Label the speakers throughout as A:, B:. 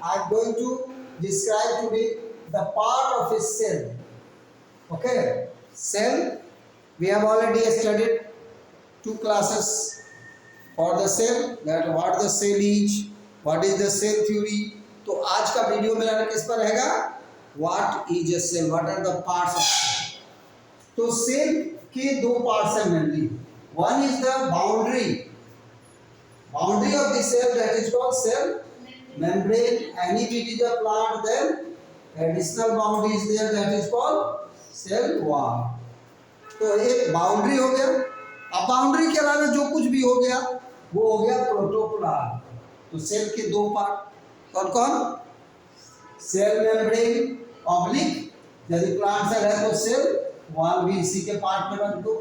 A: I am going to describe to be the part of a cell. Okay, cell. We have already studied 2 classes for the cell. That what the cell is, what is the cell theory. तो आज का video मेरा किस पर रहेगा? What is a cell? What are the parts of cell? तो cell के 2 parts हैं mainly. One is the boundary of the cell, that is called cell membrane. And if it is a plant, then additional boundary is there, that is called cell wall. तो एक boundary हो गया. अब boundary के अलावा जो कुछ भी हो गया वो हो गया प्रोटोप्लाज्म. तो सेल के 2 पार्ट कौन कौन? सेल मेम्ब्रेन ऑब्लिक, यदि प्लांट सेल है तो सेल वॉल भी इसी के पार्ट में रख दो.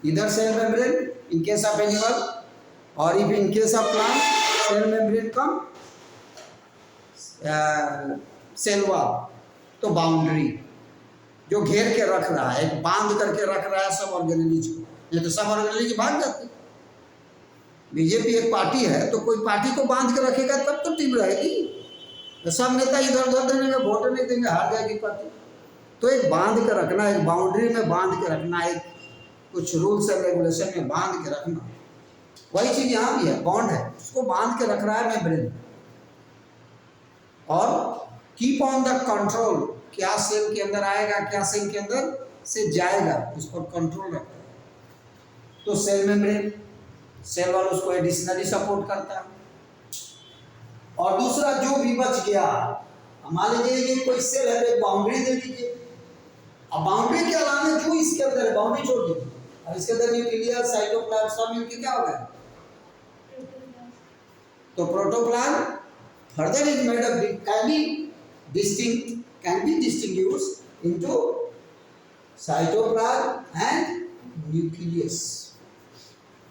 A: इधर cell membrane in case of animal, or if in case of plant, cell membrane come cell wall. तो बाउंड्री जो घेर के रख रहा है, बांध करके रख रहा है सब ऑर्गेनिज को, नहीं तो सब ऑर्गेनिज भाग जाते. बीजेपी एक पार्टी है तो कोई पार्टी को बांध के रखेगा तब तो टीम रहेगी. तो सब नेता इधर उधर देंगे, वोट नहीं देंगे, हार जाएगी पार्टी. तो एक बांध के रखना, एक बाउंड्री में बांध के रखना, एक कुछ रूल्स एंड रेगुलेशन में बांध के रखना. वही चीज यहाँ भी है, बॉन्ड है, उसको बांध के रख रहा है मेम्ब्रेन. और कीप ऑन द कंट्रोल, क्या सेल के अंदर आएगा, क्या सेल के अंदर से जाएगा, उस पर कंट्रोल रखता है. तो सेल मेम्ब्रेन, सेल वॉल उसको एडिशनली सपोर्ट करता है. और दूसरा जो भी बच गया, मान लीजिए ये कोई सेल है, एक बाउंड्री दे दीजिए. अब बाउंड्री के अलावा जो इसके अंदर है बाउंड्री छोड़ दीजिए. अब इसके अंदर न्यूक्लियस, साइटोप्लाज्म सब मिलकर क्या होगा? तो protoplasm further is made up, can be distinguished into cytoplasm and nucleus.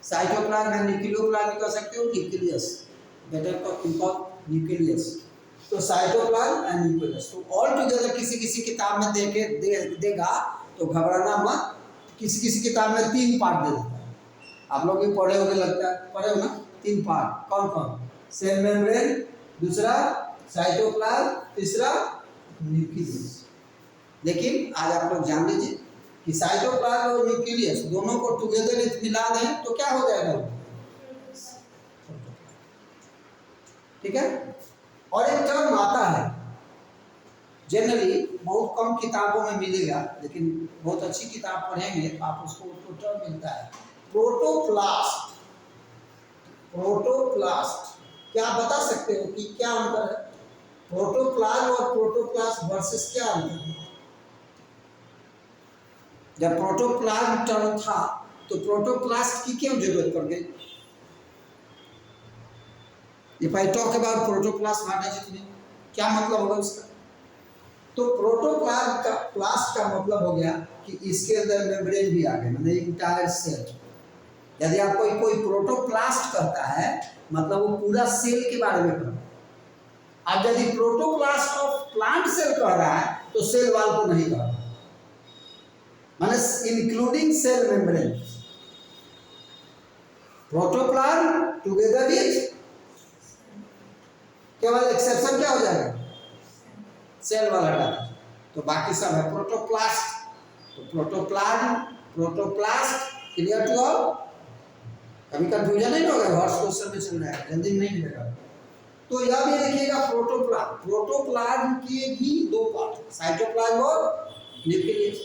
A: Cytoplasm and nucleoplasm कह सकते हो, न्यूक्लियस बेटर कॉल न्यूक्लियस. तो साइटोप्लाज्म एंड न्यूक्लियस तो ऑल टुगेदर किसी किताब में देगा तो घबराना मत. किसी किताब में 3 पार्ट दे देता है. आप लोग भी पढ़े होंगे, लगता है पढ़े हो ना. 3 पार्ट कौन कौन? सेल मेम्ब्रेन, दूसरा साइटोप्लाज्म, तीसरा न्यूक्लियस. लेकिन आज आप लोग जान लीजिए कि साइटोप्लाज्म और न्यूक्लियस दोनों को टुगेदर मिला दें तो क्या हो जाएगा? ठीक है. और एक टर्म आता है जनरली, बहुत कम किताबों में मिलेगा, लेकिन बहुत अच्छी किताब पढ़ेंगे तो आप उसको तो टर्म मिलता है, प्रोटोप्लास्ट. प्रोटोप्लास्ट क्या बता सकते हो कि क्या अंतर है? प्रोटोप्लाज्म और प्रोटोप्लास्ट वर्सेस क्या अंतर है? जब प्रोटोप्लाज्म टर्म था तो प्रोटोप्लास्ट की क्यों जरूरत पड़ गई? If I talk about protoplast, what does it mean? क्या मतलब होगा उसका? तो प्रोटोप्लास्ट का मतलब हो गया कि इसके अंदर मेम्ब्रेन भी आ गया, मतलब इंटायर सेल. यदि आप कोई प्रोटोप्लास्ट कहता है मतलब वो पूरा सेल के बारे में कहता है. अब यदि प्रोटोप्लास्ट ऑफ प्लांट सेल कह रहा है तो सेल वॉल को नहीं कह रहा, माने including cell membrane. Protoplasm together with, केवल एक्सेप्शन क्या हो जाएगा? सेल वॉल हटा दो तो बाकी सब है प्रोटोप्लास्ट. तो protoplasm, protoplast, clear to all? कभी कंफ्यूजन नहीं होगा, हॉर्स क्वेश्चन में चल रहा है, जल्दी नहीं मिलेगा. तो यह भी देखिएगा प्रोटोप्लाज्म. प्रोटोप्लाज्म के भी 2 पार्ट, साइटोप्लाज्म और न्यूक्लियस.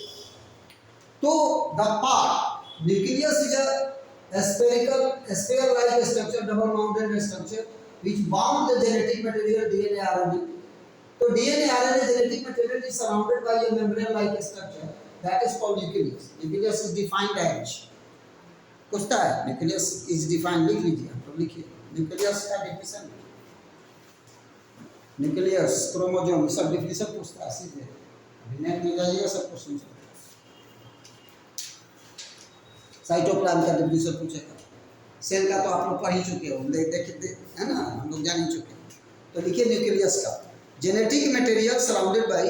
A: तो the part nucleus is a spherical like structure, double mounted structure which bound the genetic material DNA RNA. तो DNA RNA genetic material is surrounded by a membrane like structure that is called nucleus. Nucleus is defined as, पूछता है nucleus is defined, लिख लीजिए, तो लिखिए nucleus का definition. nucleus, chromosome, सब definition पूछता है सीधे. नेट में जाइएगा सब क्वेश्चन. साइटोप्लाज्म का definition पूछेगा. सेल का तो आप लोग पढ़ ही चुके हो, देख है ना, हम लोग जान ही चुके हैं. तो लिखिए न्यूक्लियस का genetic material surrounded by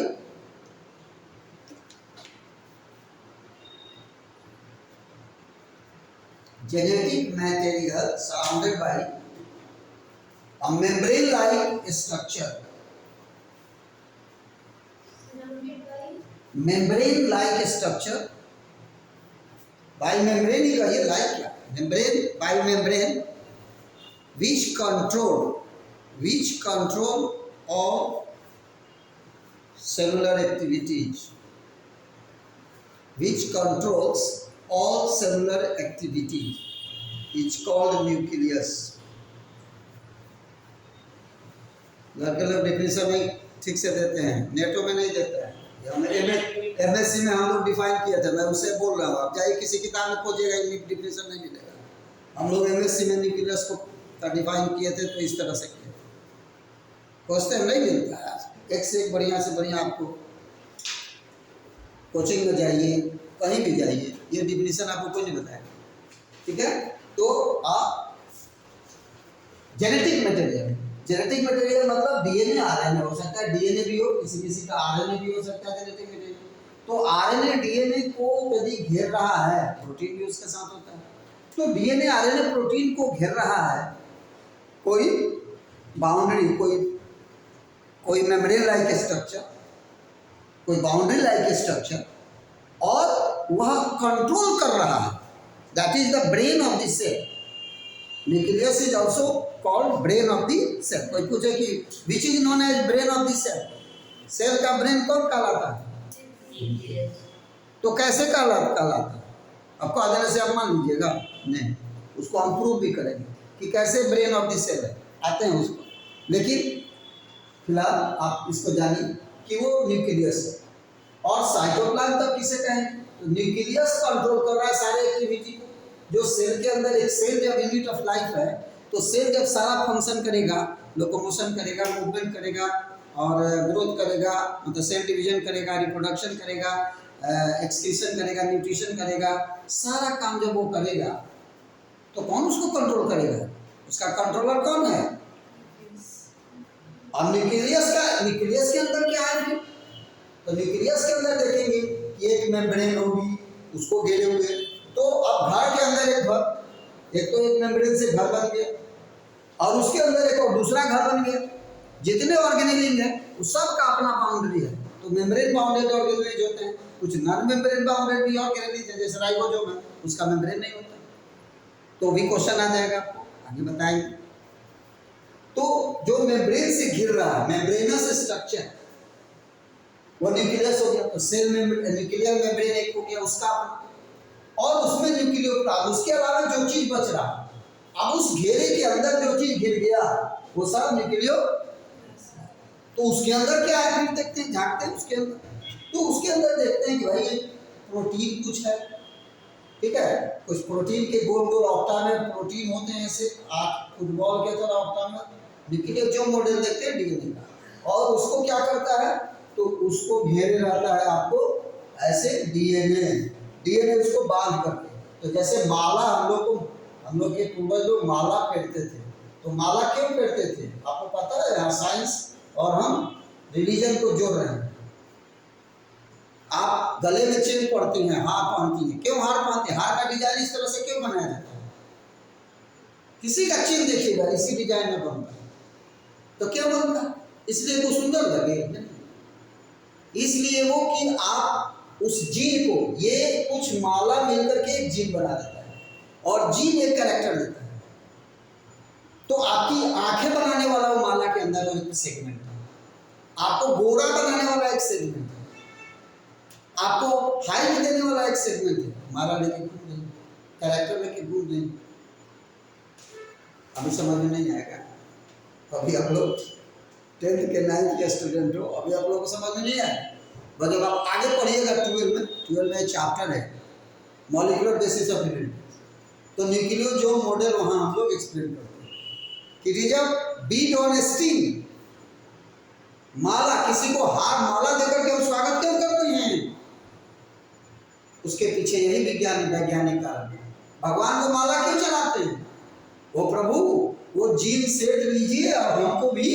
A: genetic material surrounded by A membrane like structure. Membrane like structure. Biomembrane ही कहिए, like क्या? Membrane, biomembrane, which control of cellular activities, which controls all cellular activity, is called nucleus. लड़के लोग definition में ठीक से देते हैं, NATO में नहीं देता है। एमएससी में हम लोग डिफाइन किया था, मैं उससे बोल रहा हूँ। आप जाइए किसी किताब में खोजिएगा, डिफिनेशन नहीं मिलेगा। हम लोग एमएससी में न्यूक्लियस को डिफाइन किए थे, तो इस तरह से किए। क्वेश्चन नहीं मिलता है, एक से एक बढ़िया से बढ़िया। आपको कोचिंग में जाइए, कहीं भी जाइए, ये डिफिनेशन आपको कोई नहीं बताएगा, ठीक है। तो आप जेनेटिक मटेरियल, जेनेटिक मटेरियल मतलब डीएनए आरएनए हो सकता है, डीएनए भी हो, किसी किसी का आरएनए भी हो सकता है जेनेटिक मटेरियल। तो आरएनए डीएनए को यदि घेर रहा है, प्रोटीन भी उसके साथ होता है, तो डीएनए आरएनए प्रोटीन को घेर रहा है, कोई बाउंड्री, कोई मेम्ब्रेन लाइक स्ट्रक्चर, कोई बाउंड्री लाइक स्ट्रक्चर, और वह कंट्रोल कर रहा है। That is the brain of the cell. Nucleus is also called brain of the cell. कोई पूछे कि which is known as brain of the cell, cell का ब्रेन कौन कहलाता है? तो कैसे कहलाता है? आपको आ जाने से आप मान लीजिएगा नहीं, उसको हम प्रूव भी करेंगे कि कैसे ब्रेन ऑफ द सेल है, आते हैं उसको। लेकिन फिलहाल आप इसको जानिए कि वो न्यूक्लियस है। और साइटोप्लाज्म तब किसे कहेंगे? तो न्यूक्लियस कंट्रोल कर रहा है सारे एक्टिविटी को। जो सेल के अंदर, एक सेल जब यूनिट ऑफ लाइफ है, तो सेल जब सारा फंक्शन करेगा, लोकोमोशन करेगा, मूवमेंट करेगा और ग्रोथ करेगा, मतलब सेल डिवीजन करेगा, रिप्रोडक्शन करेगा, एक्सक्रीशन करेगा, न्यूट्रिशन करेगा, सारा काम जब वो करेगा, तो कौन उसको कंट्रोल करेगा? उसका कंट्रोलर कौन है? और न्यूक्लियस के अंदर क्या है? तो न्यूक्लियस के अंदर देखेंगे ये एक मेम्ब्रेन होगी, उसको घेरे हुए। तो अब घर के अंदर एक मेम्ब्रेन से घर बन गया, और उसके अंदर एक और दूसरा घर बन गया। जितने ऑर्गेनिज्म है उस सब का अपना बाउंड्री है। तो मेम्ब्रेन बाउंडेड ऑर्गेनिज्म होते हैं, कुछ नॉन मेम्ब्रेन बाउंडेड भी ऑर्गेनिज्म है, जैसे राइबोसोम है, उसका मेम्ब्रेन नहीं होता। तो भी क्वेश्चन आ जाएगा, आपको आगे बताएंगे। तो जो मेम्ब्रेन से घिर रहा है, मेम्ब्रेनस स्ट्रक्चर, वो न्यूक्लियस हो गया। तो सेल मेम्ब्रेन, न्यूक्लियर मेम्ब्रेन एक हो गया उसका, और उसमें न्यूक्लियोप्लाज्म। उसके अलावा जो चीज बच रहा, अब उस घेरे के अंदर जो चीज घिर गया वो सब न्यूक्लियो। तो उसके अंदर क्या है, फिर देखते हैं, झांकते हैं उसके अंदर। तो उसके अंदर देखते हैं कि भाई प्रोटीन कुछ है, ठीक है। कुछ प्रोटीन के गोल गोल ऑक्टा में प्रोटीन होते हैं, ऐसे 8 फुटबॉल के तरह ऑक्टा में न्यूक्लियर जो मॉडल देखते हैं डीएनए का। और उसको क्या करता है, तो उसको घेरे रहता है आपको ऐसे डीएनए उसको बांध करके। तो जैसे माला हम लोग के पूर्वज लोग माला पहनते थे। तो माला क्यों पहनते थे आपको पता है? यहाँ साइंस और हम रिलीजन को जोड़ रहे हैं। आप गले में चेन पड़ती हैं, हार पहनती हैं, क्यों हार पहनते हैं? हार का डिजाइन इस तरह से क्यों बनाया जाता है? किसी का चेन देखिएगा इसी डिजाइन में बनता है, तो क्या बनता है? इसलिए वो सुंदर लगे, इसलिए वो कि आप उस जीन को, ये कुछ माला मिलकर के एक जीन बना देता है, और जीन एक कैरेक्टर देता है। तो आपकी आंखें बनाने वाला वो माला के अंदर एक सेगमेंट है, आपको गोरा बनाने वाला एक सेगमेंट है, आपको हाइट देने वाला एक सेगमेंट है। माला लेके घूम रही, कैरेक्टर लेके घूम रही। अभी समझ में नहीं आएगा। अभी आप लोग 10th के 9th के स्टूडेंट हो, अभी आप लोगों को समझ में नहीं आया। बट जब आप आगे पढ़िएगा 12 में चैप्टर है मॉलिक्यूलर बेसिस ऑफ यूनिट, तो न्यूक्लियोसोम मॉडल वहाँ हम लोग एक्सप्लेन करते हैं कि it is a bead on string. माला, किसी को हार माला देकर के हम स्वागत क्यों करते हैं? उसके पीछे यही वैज्ञानिक कारण है। भगवान को माला क्यों चढ़ाते हैं? वो प्रभु, वो जीन सेट लीजिए और हमको भी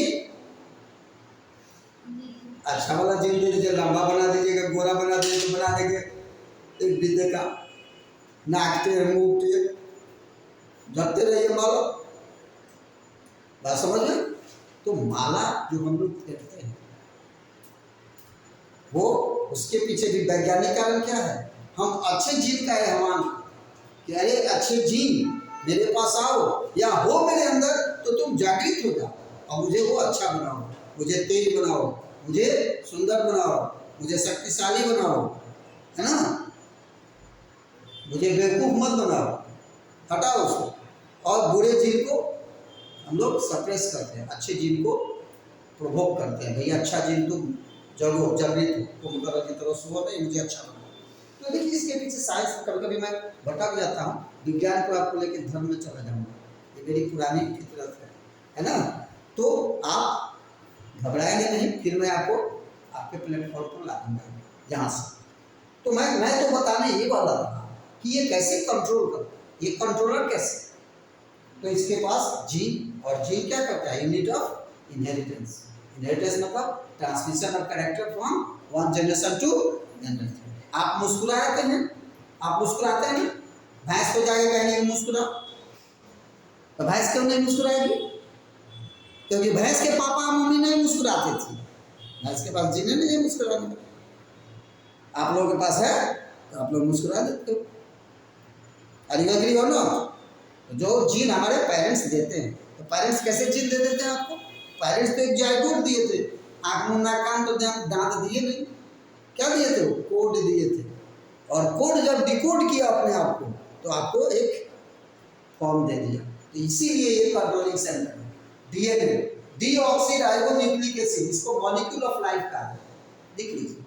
A: अच्छा वाला जीन दे दीजिए, लंबा बना दीजिएगा, गोरा बना दीजिए, तो बना देंगे एक विद्या का नाकते मुँहते जगते रहिए मालो। बात समझ में? तो माला जो हम लोग फेरते हैं वो उसके पीछे भी वैज्ञानिक कारण क्या है? हम अच्छे जीन का आह्वान कि अरे अच्छे जीन मेरे पास आओ या हो मेरे अंदर, तो तुम जागृत हो जाओ और मुझे वो अच्छा बनाओ, मुझे तेज बनाओ, मुझे सुंदर बनाओ, मुझे शक्तिशाली बनाओ, है ना, मुझे बेवकूफ मत बनाओ, हटाओ उसको। और बुरे जीन को हम लोग सप्रेस करते हैं, अच्छे जीन को प्रोवोक करते हैं, भैया अच्छा जीन तुम जगो, जागृत हो, तुम करो की तरह सुबह में मुझे अच्छा बनाओ। तो देखिए इसके पीछे साइंस कभी कभी मैं भटक जाता हूँ, विज्ञान को आपको लेकर धर्म में चला जाऊँगा, ये मेरी पुरानी फितरत है ना। तो आप घबराएंगे नहीं, फिर मैं आपको आपके प्लेटफॉर्म पर ला दूंगा यहाँ से। तो मैं तो बताने ये वाला था कि ये कैसे कंट्रोल कर, ये कंट्रोलर कैसे, तो इसके पास जीन, और जीन क्या करता है? Unit of inheritance. इनहेरिटेंस मतलब transmission of character from one generation to generation. आप मुस्कुराते हैं, आप मुस्कुराते हैं ना, भैंस को जाके कहेंगे मुस्कुरा, तो भैंस क्यों नहीं मुस्कुराएगी? क्योंकि भैंस के पापा मम्मी नहीं मुस्कुराते थे, भैंस के पास जीने नहीं है मुस्कुराने का। आप लोगों के पास है तो आप लोग मुस्कुरा देते हो, एग्री हो ना? जो जीन हमारे पेरेंट्स देते हैं, तो पेरेंट्स कैसे जीन दे देते हैं आपको? पेरेंट्स तो एक जायकोड दिए थे, आँख मुँह नाक कान तो दांत दिए नहीं, क्या दिए थे? वो कोड दिए थे, और कोड जब डिकोड किया अपने आप को तो आपको एक फॉर्म दे दिया। तो इसीलिए ये कंट्रोलिंग सेंटर है। डीएनए, डीऑक्सीराइबोन्यूक्लिक एसिड, इसको मॉलिक्यूल ऑफ लाइफ कहा है, देख लीजिए,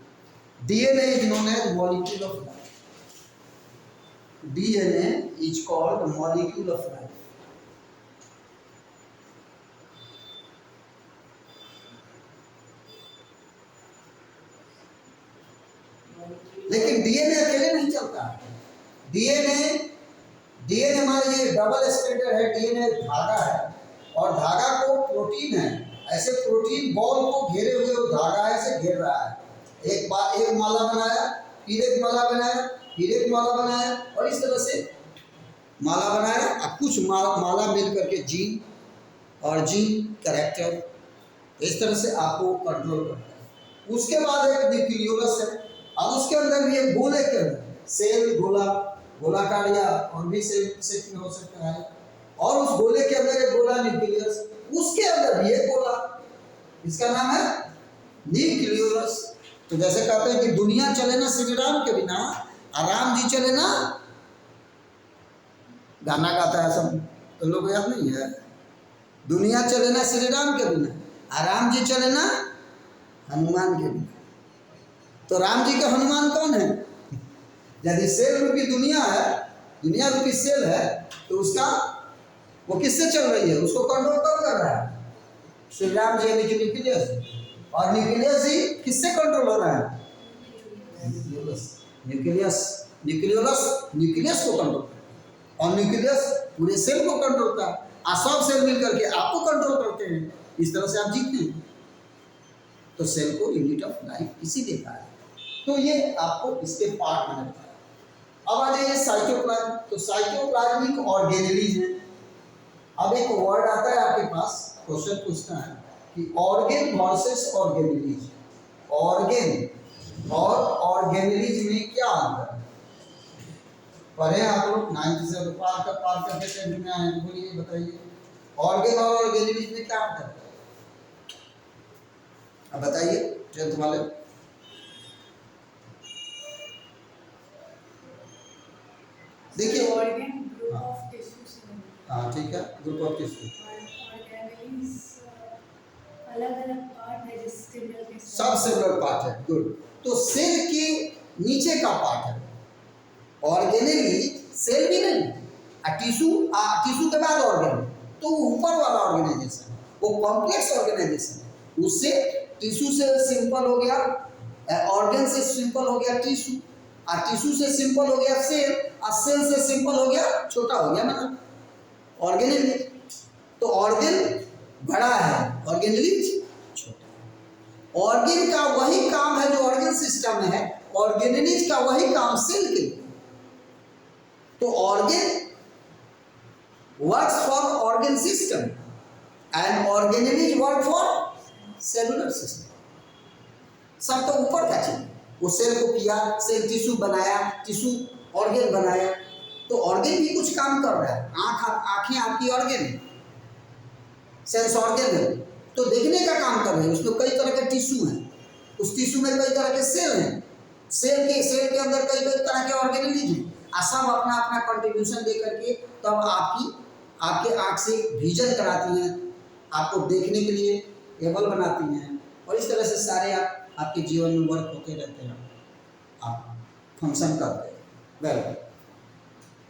A: DNA is known as molecule of life, DNA is called molecule of life. लेकिन डीएनए अकेले नहीं चलता है, डीएनए हमारे ये डबल स्ट्रैंडेड है, डीएनए धागा है, और धागा को प्रोटीन है, ऐसे प्रोटीन बॉल को घेरे हुए वो धागा ऐसे घेर रहा है, एक बार एक माला बनाया, फिर एक माला बनाया, फिर एक माला बनाया, और इस तरह से माला बनाया, और कुछ माला मिल करके जीन और जीन कैरेक्टर, इस तरह से आपको कंट्रोल करता है। उसके बाद एक न्यूक्लियोलस है, अब उसके अंदर भी एक गोले के अंदर सेल, गोलाकार या और भी सेल में हो सकता है, और उस गोले के अंदर एक गोला न्यूक्लियस, उसके अंदर भी एक गोला, इसका नाम है न्यूक्लियोलस। तो जैसे कहते हैं कि दुनिया चले ना श्री राम के बिना, और राम जी चले ना, गाना गाता है सब, तो लोग याद नहीं है, दुनिया चले ना श्री राम के बिना, और राम जी चले ना हनुमान के बिना। तो राम जी के हनुमान कौन है? यदि सेल रूपी दुनिया है, दुनिया रूपी सेल है, तो उसका वो किससे चल रही है? उसको कंट्रोल कौन कर रहा है? श्री राम जी न्यूक्लियस, और न्यूक्लियस ही किससे कंट्रोल हो रहा है? न्यूक्लियस को कंट्रोल करता है, और न्यूक्लियस पूरे सेल को कंट्रोल करता है, और सब सेल मिल करके आपको कंट्रोल करते हैं, इस तरह से आप जीतते हैं। तो सेल को यूनिट ऑफ लाइफ इसीलिए कहा है। तो ये आपको इसके पार्ट मैंने बताया। अब आ जाइए साइटोप्लाज्म। तो साइटोप्लाज्मिक ऑर्गेनेलिज है। अब एक वर्ड आता है आपके पास, क्वेश्चन पूछता है कि ऑर्गेन वर्सेस ऑर्गेनेलिज, ऑर्गेन और ऑर्गेनेलिज में क्या अंतर है? पढ़े आप लोग 9th से पार करके 10th में आए, बोलिए बताइए, ऑर्गेन और ऑर्गेनेलिज में क्या अंतर है? अब बताइए 10th वाले। देखिए हाँ ठीक है, ग्रुप ऑफ टिश्यू,
B: अलग-अलग पार्ट है जिससे मिलकर
A: सब सेलुलर पार्ट है। गुड। तो सेल के नीचे का पार्ट है ऑर्गेनेली, सेल भी नहीं, टिश्यू के बाद ऑर्गेन, तो ऊपर वाला ऑर्गेनाइजेशन वो कॉम्प्लेक्स ऑर्गेनाइजेशन है। उससे टिश्यू से सिंपल हो गया, ऑर्गन से सिंपल हो गया टिश्यू, और टिश्यू से सिंपल हो गया सेल, और सेल से सिंपल हो गया छोटा हो गया मतलब ऑर्गेनेलिज। तो ऑर्गन बड़ा है, ऑर्गेनेलिज छोटा है। ऑर्गन का वही काम है जो ऑर्गन सिस्टम में है, ऑर्गेनेलिज का वही काम सेल के लिए। तो organ works for organ system, and organelle is word for cellular system. सब तो ऊपर का चीज, वो सेल को किया, सेल टिश्यू बनाया, टिश्यू ऑर्गेन बनाया, तो ऑर्गेन भी कुछ काम कर रहा है। आंखें आपकी ऑर्गेन है, सेंस ऑर्गेन है, तो देखने का काम कर रहे हैं। उसमें कई तरह के टिश्यू हैं, उस टिश्यू में कई तरह के सेल हैं, सेल के अंदर कई तरह के ऑर्गेनिज्म हैं, सब अपना अपना कंट्रीब्यूशन दे करके तब आपके आँख से विजन कराती हैं, आपको देखने के लिए एबल बनाती हैं, और इस तरह से सारे आपके जीवन में वर्क होते रहते हैं, आप फंक्शन करते हैं। वेल,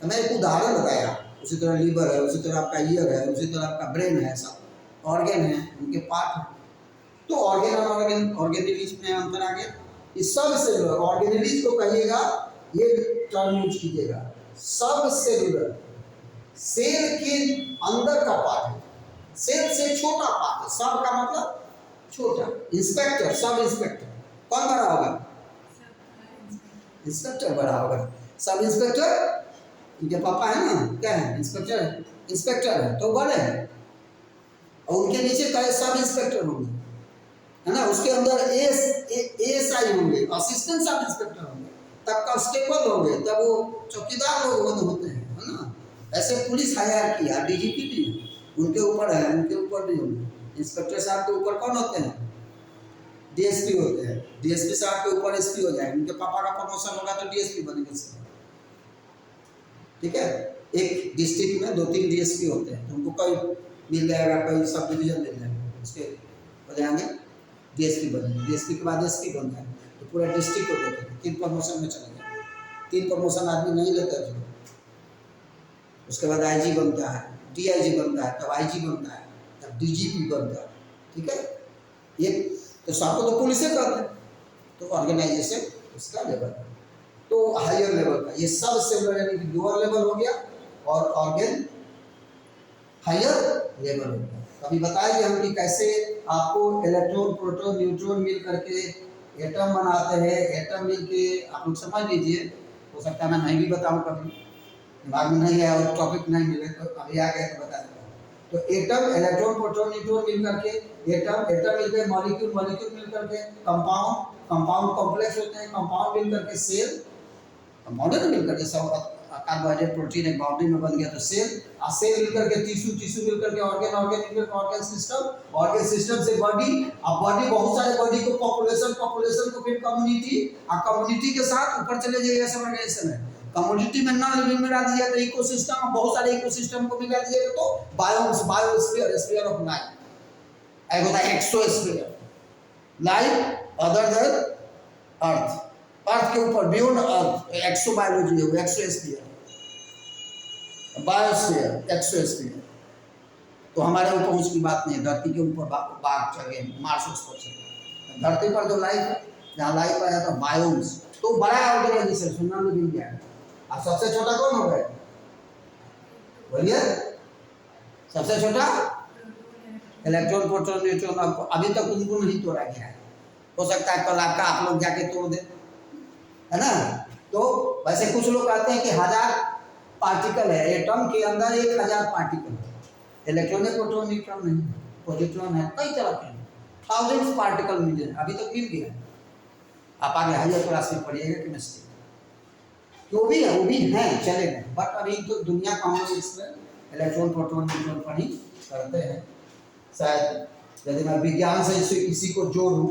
A: तो मैं एक उदाहरण बताया, उसी तरह लीवर है, उसी तरह आपका ईयर है, उसी तरह आपका ब्रेन है, सब ऑर्गेन है, उनके पार्ट हैं। तो ऑर्गेन और ऑर्गेनिज्म में अंतर आ गया। इस सब सेलुलर ऑर्गेनिज्म को कहिएगा, ये टर्म यूज कीजिएगा, सब सेलुलर, सेल के अंदर का पार्ट है, सेल से छोटा पार्ट है, सब का मतलब छोटा। इंस्पेक्टर, सब इंस्पेक्टर कौन बड़ा होगा? इंस्पेक्टर बड़ा होगा। सब इंस्पेक्टर उनके पापा है ना, क्या है? इंस्पेक्टर है, इंस्पेक्टर है तो बड़े हैं, और उनके नीचे कई सब इंस्पेक्टर होंगे, है ना। उसके अंदर एएसआई होंगे, असिस्टेंट सब इंस्पेक्टर होंगे, तब कांस्टेबल होंगे, तब वो चौकीदार लोग होते हैं, है ना। ऐसे पुलिस हायर किया, डीजीपी भी उनके ऊपर है, उनके ऊपर भी होंगे। इंस्पेक्टर साहब के ऊपर कौन होते हैं? डीएसपी होते हैं। डीएसपी साहब के ऊपर एसपी हो जाएंगे, उनके पापा का प्रमोशन होगा तो डीएसपी बनेंगे। ठीक है, एक डिस्ट्रिक्ट में 2-3 डीएसपी होते हैं, तो उनको कोई मिल जाएगा, कोई सब डिवीजन मिल जाएगा, उसके हो जाएंगे डीएसपी बनेंगे। डीएसपी के बाद एसपी बन जाएंगे, तो पूरा डिस्ट्रिक्ट को देते हैं। 3 प्रमोशन में चले जाएंगे। 3 प्रमोशन आदमी नहीं लेता है, उसके बाद आईजी बनता है, डीआईजी बनता है, तब आईजी बनता है, तब डीजीपी बनता है। ठीक है, ये तो सबको तो पुलिस से कहते हैं, तो ऑर्गेनाइजेशन उसका लेवल है, तो हायर लेवल का ये सब सेलुलर यानी कि लोअर लेवल हो गया, और ऑर्गेन हायर लेवल हो गया। अभी बताइए हम कि कैसे आपको इलेक्ट्रॉन, प्रोटॉन, न्यूट्रॉन मिल करके एटम बनाते हैं। एटम मिल के आप लोग समझ लीजिए, हो सकता है मैं नहीं भी बताऊं, कभी दिमाग में नहीं आया और टॉपिक नहीं मिले तो अभी आ गए तो बता देता हूँ। तो एटम, इलेक्ट्रॉन, प्रोटॉन, न्यूट्रॉन मिल करके एटम मिल के मॉलिक्यूल मिल करके कंपाउंड कॉम्प्लेक्स होते हैं, कंपाउंड मिल करके सेल, मॉडल मिल करके सब कार्बोहाइड्रेट प्रोटीन एक बाउंड्री में बन गया तो सेल, और सेल मिल करके टिश्यू मिल करके ऑर्गन मिल करके ऑर्गन सिस्टम से बॉडी, अब बॉडी बहुत सारे बॉडी को पॉपुलेशन को फिर कम्युनिटी, और कम्युनिटी के साथ ऊपर चले जाइए सब ऑर्गेनाइजेशन है। कम्युनिटी में नॉन लिविंग मिला दिया तो इकोसिस्टम, बहुत सारे इकोसिस्टम को मिला दिया तो बायोस्फीयर, स्फीयर ऑफ लाइफ, एक होता है एक्सोस्फीयर, लाइफ अदर देन अर्थ, अर्थ के ऊपर बियॉन्ड अर्थ, एक्सोबायोलॉजी है वो, एक्सोस्फीयर, बायोस्फीयर, एक्सोस्फीयर। तो हमारे ऊपर उसकी बात नहीं है, धरती के ऊपर बाघ चढ़े, मार्स उस पर चढ़े, धरती पर जो लाइफ है, जहाँ लाइफ आया था बायोम्स, तो बड़ा ऑर्गेनाइजेशन सुनना में मिल गया। अब सबसे छोटा कौन हो गया? बोलिए, सबसे छोटा इलेक्ट्रॉन, प्रोटॉन, न्यूट्रॉन। अभी तक उनको नहीं तोड़ा गया है, हो सकता है कल आपका आप लोग जाके तोड़ दे, है ना। तो वैसे कुछ लोग कहते हैं कि 1000 पार्टिकल है, एटम के अंदर 1000 पार्टिकल है। इलेक्ट्रॉन, प्रोटॉन, न्यूट्रॉन नहीं, पॉजिट्रॉन है, कई तरह के थाउजेंड्स पार्टिकल मिले, अभी तक मिल गया। आप आगे हायर क्लास में पढ़िएगा केमिस्ट्री, जो भी है वो भी हैं, चलेगा, बट अभी तो दुनिया कॉमन इसमें इलेक्ट्रॉन, प्रोटॉन, न्यूट्रॉन पर ही करते हैं। शायद यदि मैं विज्ञान से इसी को जोड़ूं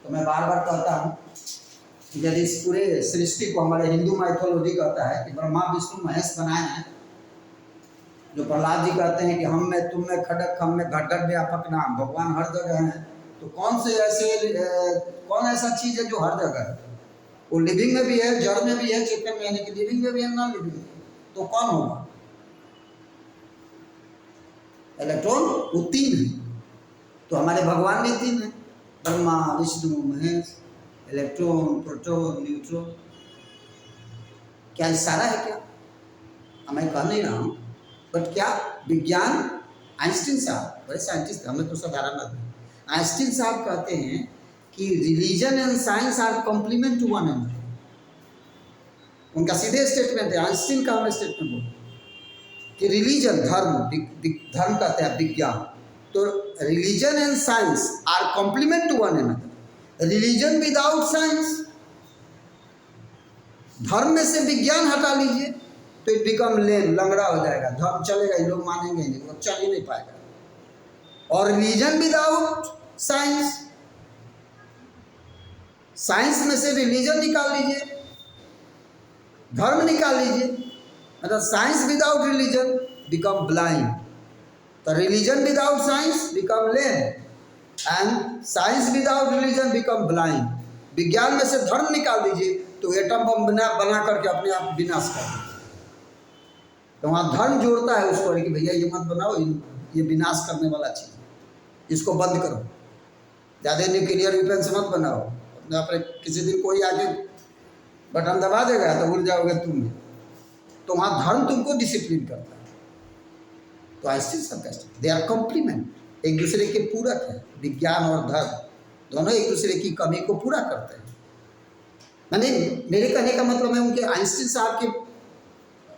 A: तो मैं बार बार कहता हूँ, यदि इस पूरे सृष्टि को हमारे हिंदू माइथोलॉजी कहता है कि ब्रह्मा विष्णु महेश बनाए हैं, जो प्रहलाद जी कहते हैं कि हम में तुम में खड़क हम में घट घट व्यापक नाम, भगवान हर जगह हैं, तो कौन ऐसा चीज है जो हर जगह है? वो लिविंग में भी है, जड़ में भी है, चेतन में, यानी कि लिविंग में भी है, नॉन लिविंग में, तो कौन होगा? इलेक्ट्रॉन वो 3 है, तो हमारे भगवान भी 3 है, Brahma Vishnu Mahesh, electron, proton, neutron. क्या इशारा है क्या? मैं कह नहीं रहा हूँ, बट क्या विज्ञान, आइंस्टीन साहब बड़े साइंटिस्ट, हमें तो साधारण आदमी, आइंस्टीन साहब कहते हैं कि religion and science are complement to one another. उनका सीधे स्टेटमेंट है, आइंस्टीन का हमें स्टेटमेंट बोलते कि रिलीजन, धर्म कहते हैं विज्ञान, तो religion and science are complement to one another. Religion without science, धर्म में से विज्ञान हटा लीजिए तो इट बिकम लेम, लंगड़ा हो जाएगा, धर्म चलेगा ही, लोग मानेंगे नहीं, वो चल ही नहीं पाएगा। और रिलीजन विदाउट साइंस, साइंस में से रिलीजन निकाल लीजिए, धर्म निकाल लीजिए, मतलब science without religion become blind. तो religion without science become lame and science without religion become blind. विज्ञान में से धर्म निकाल दीजिए तो एटम बम बना करके अपने आप विनाश कर देते। तो वहाँ धर्म जोड़ता है उसको कि भैया ये मत बनाओ, ये विनाश करने वाला चीज़, इसको बंद करो, ज़्यादा न्यूक्लियर वेपन्स मत बनाओ। अपने किसी दिन कोई आके बटन दबा देगा तो उड़ जाओगे तुम भी। तो वहाँ धर्म तुमको डिसिप्लिन करता है। तो आइंस्टीन सब कहते दे आर कॉम्प्लीमेंट, एक दूसरे के पूरक है। विज्ञान और धर्म दोनों एक दूसरे की कमी को पूरा करते हैं। मैंने, मेरे कहने का मतलब है उनके आइंस्टीन साहब के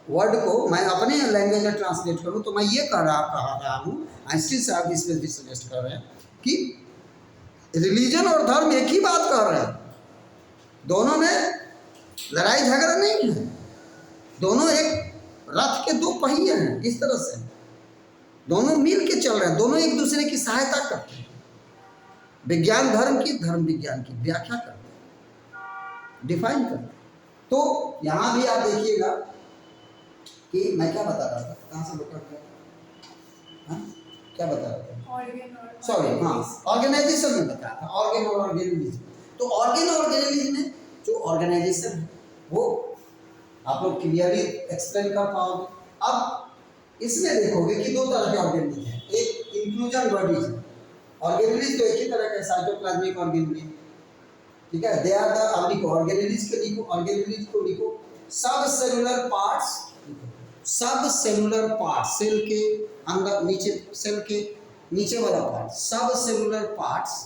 A: वर्ड को मैं अपने लैंग्वेज में ट्रांसलेट करूँ तो मैं ये कह रहा हूँ, आइंस्टीन साहब इस पर भी सजेस्ट कर रहे हैं कि रिलीजन और धर्म एक ही बात कह रहे हैं, दोनों में लड़ाई झगड़ा नहीं है, दोनों एक रथ के दो पहिए हैं। इस तरह से दोनों मिल के चल रहे हैं, दोनों एक दूसरे की सहायता करते हैं। विज्ञान धर्म की, धर्म विज्ञान की व्याख्या करते हैं, डिफाइन करते हैं। तो यहाँ भी आप देखिएगा कि मैं क्या बता रहा था, कहाँ से रुका था, क्या बता रहा था, सॉरी, हाँ, ऑर्गेनाइजेशन में बताया था, ऑर्गेन और ऑर्गेनिज्म। तो ऑर्गेन और ऑर्गेनिज्म में जो ऑर्गेनाइजेशन है वो आप लोग क्लियरली एक्सप्लेन कर पाओगे। अब इसमें देखोगे कि दो तरह के ऑर्गेनिज्म हैं, एक इंक्लूजन बॉडीज है। ऑर्गेनिज्म तो एक ही तरह का साइटोप्लाज्मिक ऑर्गेनिज्म, ठीक है, दे आर द, अब लिखो ऑर्गेनिज्म के लिखो, ऑर्गेनिज्म को लिखो subcellular parts, subcellular part, cell के अंदर नीचे, सेल के नीचे वाला part, subcellular parts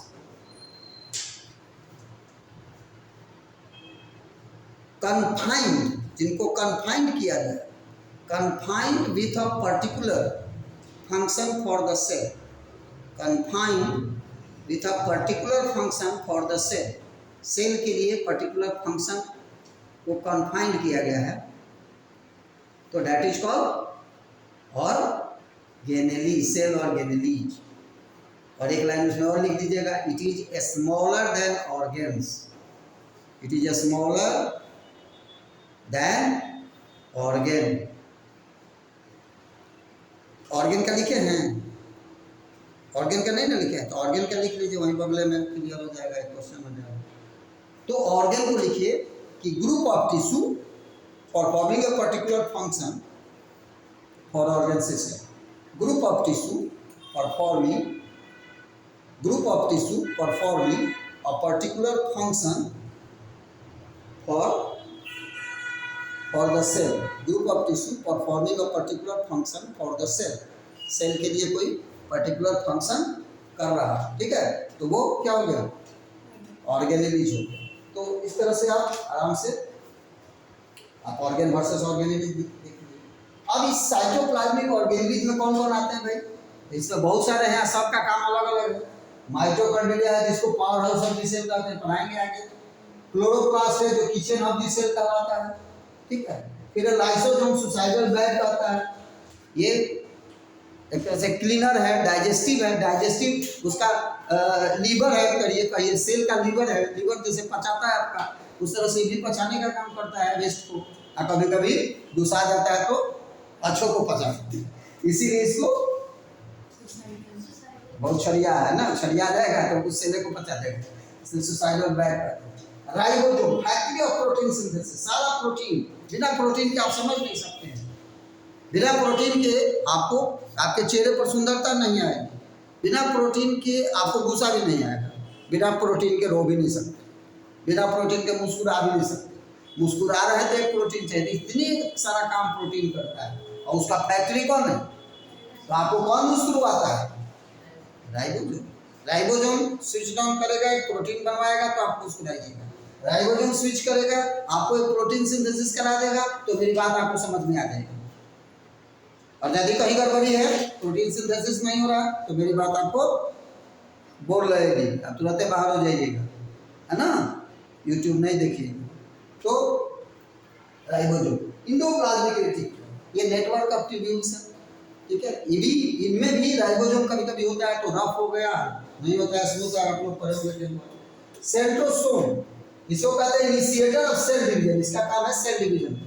A: confined, जिनको कन्फाइंड किया जाए, confined with a particular function for the cell, confined with a particular function for the cell, cell के लिए पर्टिकुलर फंक्शन को कन्फाइंड किया गया है, तो that is called organelle, cell organelles. और एक लाइन उसमें और लिख दीजिएगा, it is smaller than organs, it is smaller than organ. Organ का लिखे हैं, ऑर्गेन का नहीं ना लिखे हैं, तो ऑर्गेन का लिख लीजिए, वहीं बगले में क्लियर हो जाएगा, एक क्वेश्चन हो जाएगा। तो ऑर्गेन को लिखिए कि group of tissue performing a particular function for organ system, group of tissue performing a particular function for the cell, group of tissue performing a particular function for the cell, cell के लिए कोई particular function कर रहा है, ठीक है, तो वो क्या हो गया, ऑर्गेनेलिज हो गया। तो इस तरह से आप आराम से आप ऑर्गेन वर्सेस ऑर्गेनेलिज देखिए। अब इस साइटोप्लाज्मिक ऑर्गेनेलिज में कौन कौन आते हैं भाई, इसमें बहुत सारे हैं, सबका काम अलग अलग है। माइटोकॉन्ड्रिया है जिसको powerhouse of the cell कहते हैं, पढ़ाएंगे आगे। क्लोरोप्लास्ट है जो किचन ऑफ द सेल कहलाता है, ठीक है। फिर लाइसोसोम सुसाइडल बैग कहता है, ये एक तरह से क्लीनर है, डाइजेस्टिव है, डाइजेस्टिव उसका लीवर है, कहिए सेल का लीवर है, लीवर जैसे पचाता है आपका, उस तरह से भी पचाने का काम करता है वेस्ट को, और कभी कभी गुस्सा जाता है तो अच्छों को पचाता है, इसीलिए इसको बहुत छड़िया है ना, छड़िया जाएगा तो उस सेल को पचा देगा, इसलिए suicidal bag. Ribosome factory of protein synthesis, सारा प्रोटीन, बिना प्रोटीन के आप समझ नहीं सकते हैं, बिना प्रोटीन के आपको आपके चेहरे पर सुंदरता नहीं आएगी, बिना प्रोटीन के आपको गुस्सा भी नहीं आएगा, बिना प्रोटीन के रो भी नहीं सकते, बिना प्रोटीन के मुस्कुरा भी नहीं सकते, मुस्कुरा रहे तो एक प्रोटीन चाहिए, इतनी सारा काम प्रोटीन करता है, और उसका फैक्ट्री कौन है, तो आपको कौन मुस्कुराता है, राइबोसोम। राइबोसोम स्विच डाउन करेगा, एक प्रोटीन बनवाएगा तो आप मुस्कुराइएगा, राइबोसोम स्विच करेगा आपको एक प्रोटीन सिंथेसिस करा देगा, तो मेरी बात आपको समझ में आ जाएगी। और यदि कहीं गड़बड़ी है, प्रोटीन सिंथेसिस नहीं हो रहा, तो मेरी बात आपको बोर लगेगी, अब तुरंत बाहर हो जाइएगा, है ना, यूट्यूब नहीं देखिएगा। तो राइबोसोम इंडोप्लाज्मिक रेटिकुलम, ये नेटवर्क ऑफ ट्यूब्यूल्स है, ठीक है। ये भी, इनमें भी राइबोसोम कभी कभी होता है तो रफ हो गया, नहीं होता है स्मूथ, आप लोग पढ़े होंगे। सेंट्रोसोम, इसको कहते हैं इनिशिएटर ऑफ सेल डिवीजन, इसका काम है सेल डिवीजन।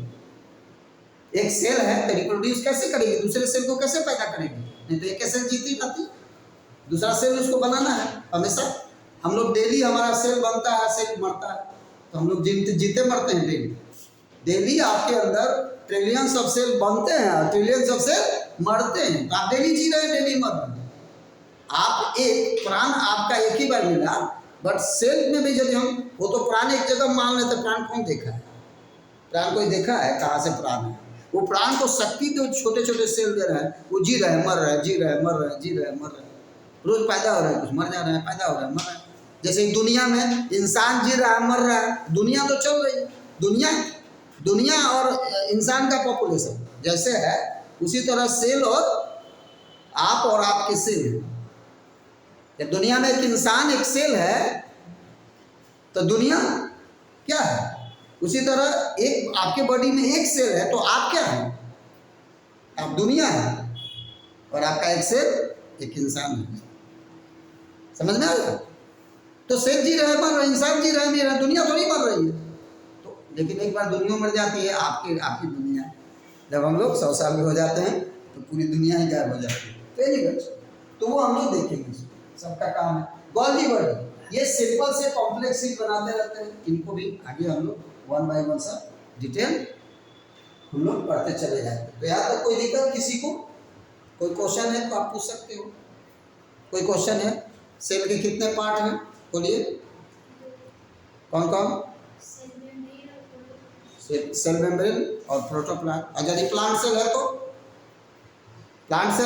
A: एक सेल है तो रिप्रोड्यूस कैसे करेगी, दूसरे सेल को कैसे पैदा करेगी, नहीं तो एक सेल जीती रहती, दूसरा सेल उसको बनाना है हमेशा। हम लोग डेली, हमारा सेल बनता है, सेल मरता है, तो हम लोग जीते मरते हैं डेली। डेली आपके अंदर ट्रिलियंस ऑफ सेल बनते हैं और ट्रिलियंस ऑफ सेल मरते हैं, तो आप डेली जी रहे हैं, डेली मर रहे हैं। आप एक प्राण आपका एक ही बार मिला, बट सेल में भी यदि हम, वो तो प्राण एक जगह मान लेते, प्राण कौन देखा है, प्राण कोई देखा है, कहाँ से प्राण है, वो प्राण को शक्ति जो छोटे छोटे सेल दे रहे हैं, वो जी रहे हैं, मर रहे हैं, जी रहे हैं, मर रहे हैं, जी रहे हैं, मर रहे हैं, रोज पैदा हो रहे हैं, कुछ मर जा रहे हैं, पैदा हो रहे हैं, मर रहे हैं। जैसे दुनिया में इंसान जी रहा है, मर रहा है, दुनिया तो चल रही है, दुनिया और इंसान का पॉपुलेशन जैसे है, उसी तरह सेल और आप और आपके सेल। जब दुनिया में एक इंसान एक सेल है, तो दुनिया क्या है, उसी तरह एक आपके बॉडी में एक सेल है, तो आप क्या है, आप दुनिया है, और आपका एक सेल एक इंसान है। समझ में आ गया? तो सेल जी रहे हैं, मर रहे, इंसान जी रहे हैं, दुनिया थोड़ी मर रही है। तो लेकिन एक बार दुनिया मर जाती है, आपकी दुनिया, जब हम लोग 100 साल के हो जाते हैं, तो पूरी दुनिया ही गायब हो जाती है। तो वो हम लोग देखेंगे, सबका काम है। गोल्गी बॉडी, ये सिंपल से कॉम्प्लेक्स चीज बनाते रहते हैं, इनको भी आगे हम लोग 1 बाय 1 सब डिटेल हम लोग पढ़ते चले जाएंगे। तो यहाँ तक कोई दिक्कत किसी को, कोई क्वेश्चन है तो आप पूछ सकते हो। कोई क्वेश्चन है? सेल के कितने पार्ट हैं, बोलिए, कौन कौन? सेल मेम्ब्रेन और प्रोटोप्लाज्म। और यदि प्लांट सेल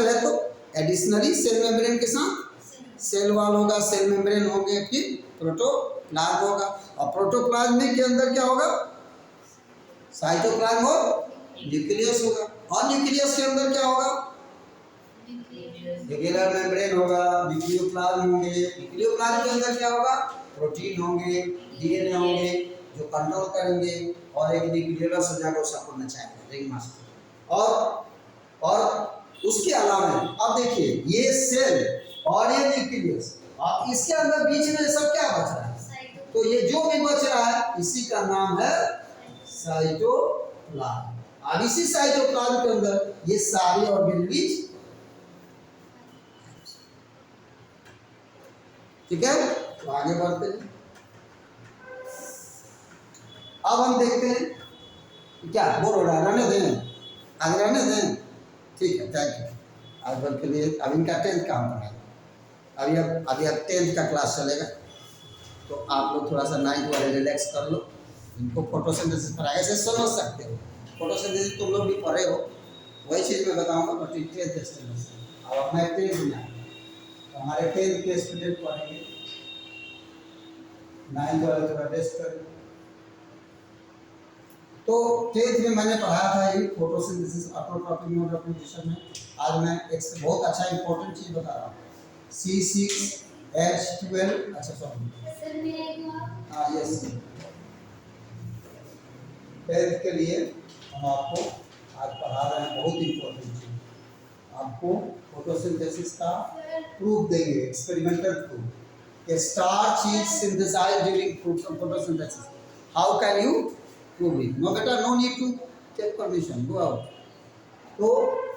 A: है तो एडिशनली सेल मेम्ब्रेन के साथ सेल वॉल होगा, सेल मेम्ब्रेन होंगे, फिर प्रोटोप्लाज्म होगा। और प्रोटोप्लाज्म के अंदर क्या होगा? साइटोप्लाज्म और न्यूक्लियस होगा। और न्यूक्लियस के अंदर क्या होगा? न्यूक्लियर मेम्ब्रेन होगा, न्यूक्लियोप्लाज्म होंगे। न्यूक्लियोप्लाज्म के अंदर क्या होगा? प्रोटीन होंगे, डीएनए होंगे जो कंट्रोल करेंगे, और एक न्यूक्लियस हो जाएगा, उसका पूर्ण चाहिए रिंग मास्टर। और उसके अलावा अब देखिए, ये सेल और ये न्यूक्लियस, और इसके अंदर बीच में सब क्या बच रहा है? तो ये जो भी बच रहा है, इसी का नाम है साइटोप्लाज्म। अब इसी साइटोप्लाज्म के अंदर ये सारे ऑर्गेनेल्स, ठीक है। तो आगे बढ़ते हैं। अब हम देखते हैं क्या बोर हो रहा है, रहने दें, आगे रहने दें, ठीक है, थैंक यू। आज भर के लिए अब इनका 10th का हम पढ़ाएंगे। अभी अब 10th का क्लास चलेगा, तो आप लोग थोड़ा सा 9th वाले रिलैक्स कर लो, इनको फोटोसिंथेसिस पढ़ाएंगे, ऐसे समझ सकते हो। फोटोसिंथेसिस तुम लोग भी पढ़े हो, वही चीज़ मैं बताऊंगा, बट 10th स्टैंडर्ड से। अब अपना 10th में तो हमारे 10th के स्टूडेंट पढ़ेंगे, 9th वाले थोड़ा टेस्ट करें। तो 10th में मैंने पढ़ाया था ये photosynthesis autotrophic mode of nutrition में। आज मैं एक बहुत अच्छा इंपॉर्टेंट चीज बता रहा हूँ, C6H12, अच्छा सॉरी, हाँ यस, 10th के लिए हम आपको आज पढ़ा रहे हैं बहुत इंपॉर्टेंट चीज। आपको फोटोसिंथेसिस का प्रूफ देंगे, experimental proof. Starch is synthesised during photosynthesis, how can you prove it? No better, no need to take permission, go out. तो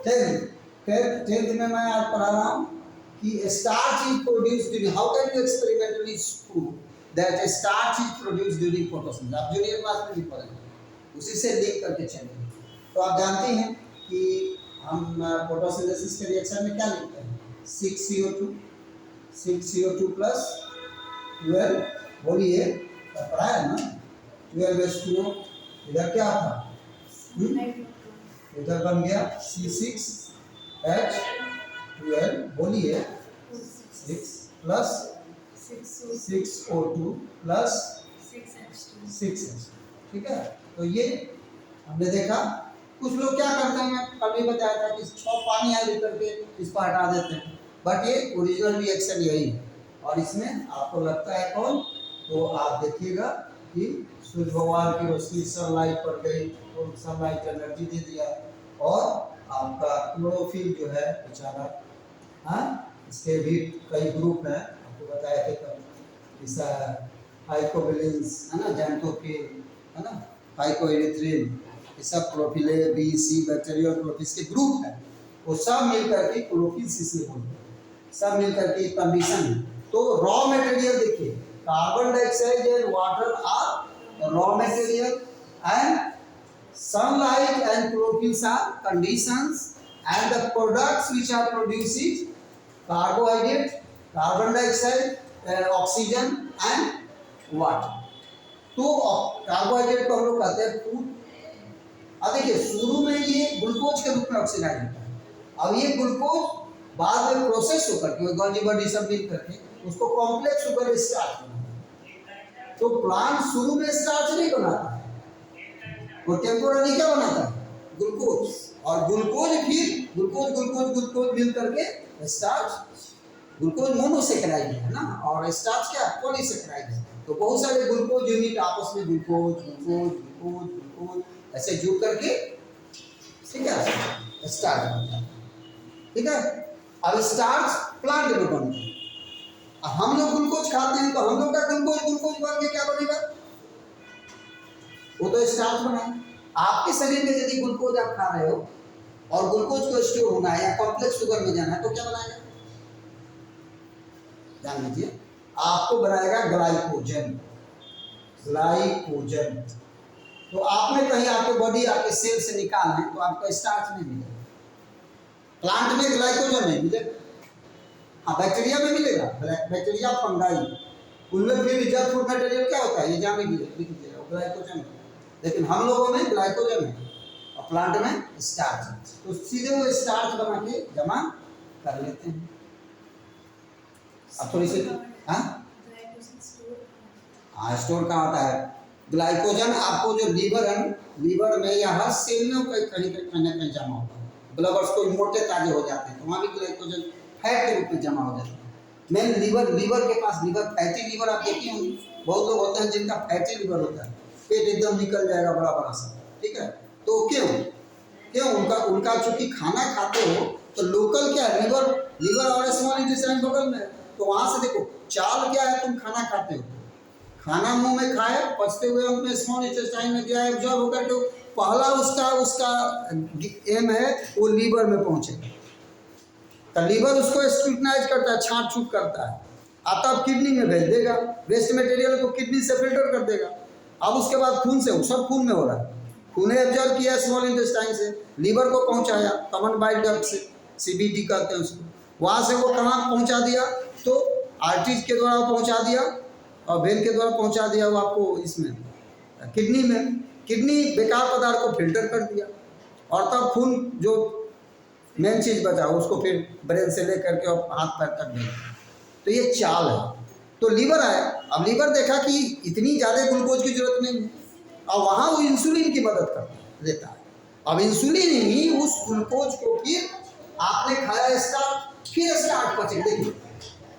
A: 10th में मैं आज पढ़ा रहा हूँ कि starch is produced during, how can you experimentally prove that starch is produced during photosynthesis? आप junior class में भी पढ़ेंगे, उसी से लिंक करके चलेंगे। तो आप जानते हैं कि हम फोटोसिंथेसिस के रिएक्शन में क्या लिखते हैं? 6CO2 प्लस 12, बोलिए, पढ़ा है ना, 12H2O। इधर क्या था? इधर बन गया C6H12, बोलिए, 6 प्लस 6O2 प्लस 6H, ठीक है। तो ये हमने देखा कुछ लोग क्या करते हैं, मैं कल भी बताया था कि 6 पानी ऐड करके इसको हटा देते हैं, बट ये ओरिजिनल रिएक्शन यही है। और इसमें आपको लगता है कौन, तो आप देखिएगा कि सूर्य भगवान की रोशनी सनलाइट पड़ गई तो सनलाइट एनर्जी दे दिया, और आपका क्लोरोफिल जो है बेचारा, हाँ, इसके भी कई ग्रुप हैं, आपको बताया थे कल, इस हाइकोबिलिन्स है ना, जैंथोफिल है ना, हाइकोएरिथ्रिन, ये सब chlorophyll A B C bacteria chlorophyll के ग्रुप है, वो सब मिलकर के क्लोरोफिल इसलिए बोलते हैं, सब मिलकर के कंडीशन है। तो रॉ मटेरियल देखिए, carbon dioxide and water are raw material and sunlight and chlorophyll are conditions, and the products which are produced is carbohydrate, carbon dioxide, oxygen and water. तो कार्बोहाइड्रेट को हम लोग कहते हैं फूड। अब देखिए शुरू में ये ग्लूकोज के रूप में ऑक्सीडाइज होता है, अब ये ग्लूकोज बाद में प्रोसेस होकर के गोल्जी बॉडी सब मिल करके उसको कॉम्प्लेक्स शुगर स्टार्च बनाता है। तो प्लांट शुरू में स्टार्च नहीं बनाता है, वो टेम्पोररी क्या बनाता है, ग्लूकोज, और ग्लूकोज फिर ग्लूकोज ग्लूकोज ग्लूकोज मिल करके स्टार्च, ग्लूकोज मोनोसेकेराइड है ना, और स्टार्च क्या पॉलीसेकेराइड है। तो बहुत सारे ग्लूकोज यूनिट आपस में ग्लूकोज ग्लूकोज ग्लूकोज ग्लूकोज ऐसे जुड़ करके, ठीक है, स्टार्च बनता है, ठीक है। अब स्टार्च प्लांट में बनता है, अब हम लोग ग्लूकोज खाते हैं तो हम लोग का ग्लूकोज ग्लूकोज बन के क्या बनेगा, वो तो स्टार्च बना। आपके शरीर में यदि ग्लूकोज आप खा रहे हो और ग्लूकोज को स्टोर होना है या कॉम्प्लेक्स शुगर में जाना है तो क्या बनाएगा, जान लीजिए, आपको बनाएगा ग्लाइकोजन, ग्लाइकोजन। तो आपने कहीं आपके बॉडी आपके सेल से निकालना है तो आपको स्टार्च नहीं मिलेगा, प्लांट में ग्लाइकोजन नहीं मिलेगा, हाँ बैक्टीरिया में मिलेगा, बैक्टीरिया फंगाई, उनमें भी रिजर्व फूड मटेरियल क्या होता है ये जान लीजिए, ग्लाइकोजन। लेकिन हम लोगों में ग्लाइकोजन है और प्लांट में स्टार्च है, तो सीधे वो स्टार्च बना के जमा कर लेते हैं। अब थोड़ी सी हाँ स्टोर कहाँ होता है ग्लाइकोजन, आपको जो लीवर है, लीवर में या हर सेल में कहीं कहीं जमा होता है, ब्लड्स को मोटे ताजे हो जाते हैं तो वहाँ भी ग्लाइकोजन फैट के रूप में जमा हो जाता है। मेन लीवर के पास, लीवर फैटी लीवर आप देखिए होंगे, बहुत लोग होते हैं जिनका फैटी लीवर होता है, पेट एकदम निकल जाएगा बड़ा बड़ा सा, ठीक है। तो क्यों उनका चूंकि खाना खाते हो तो लोकल क्या है, लीवर और स्मॉल इंटेस्टाइन बगल में, तो वहां से देखो चाल क्या है, तुम खाना खाते हो, खाना मुंह में खाए, पचते हुए उसमें स्मॉल इंटेस्टाइन में गया एब्जॉर्ब होकर के पहला उसका एम है वो लीवर में पहुंचे, तो लीवर उसको स्क्रूटनाइज करता है, छांट छूट करता है, तब किडनी में भेज देगा, वेस्ट मटेरियल को किडनी से फिल्टर कर देगा। अब उसके बाद खून से, सब खून में हो रहा है, खून एब्जॉर्ब किया स्मॉल इंटेस्टाइन से, लीवर को पहुंचाया कॉमन बाइल डक्ट से, सीबीडी कहते हैं उसको, वहाँ से वो कहाँ पहुंचा दिया, तो आर्टरीज के द्वारा पहुंचा दिया और वेन के द्वारा पहुंचा दिया वो आपको इसमें किडनी में, किडनी बेकार पदार्थ को फिल्टर कर दिया, और तब खून जो मेन चीज़ बचा उसको फिर ब्रेन से लेकर के और हाथ पैर तक भेज। तो ये चाल है। तो लीवर आया, अब लीवर देखा कि इतनी ज़्यादा ग्लूकोज की जरूरत नहीं है, और वहाँ वो इंसुलिन की मदद कर देता है। अब इंसुलिन ही उस ग्लूकोज को फिर आपने खाया स्टार्च, फिर स्टार्च पचे, देखिए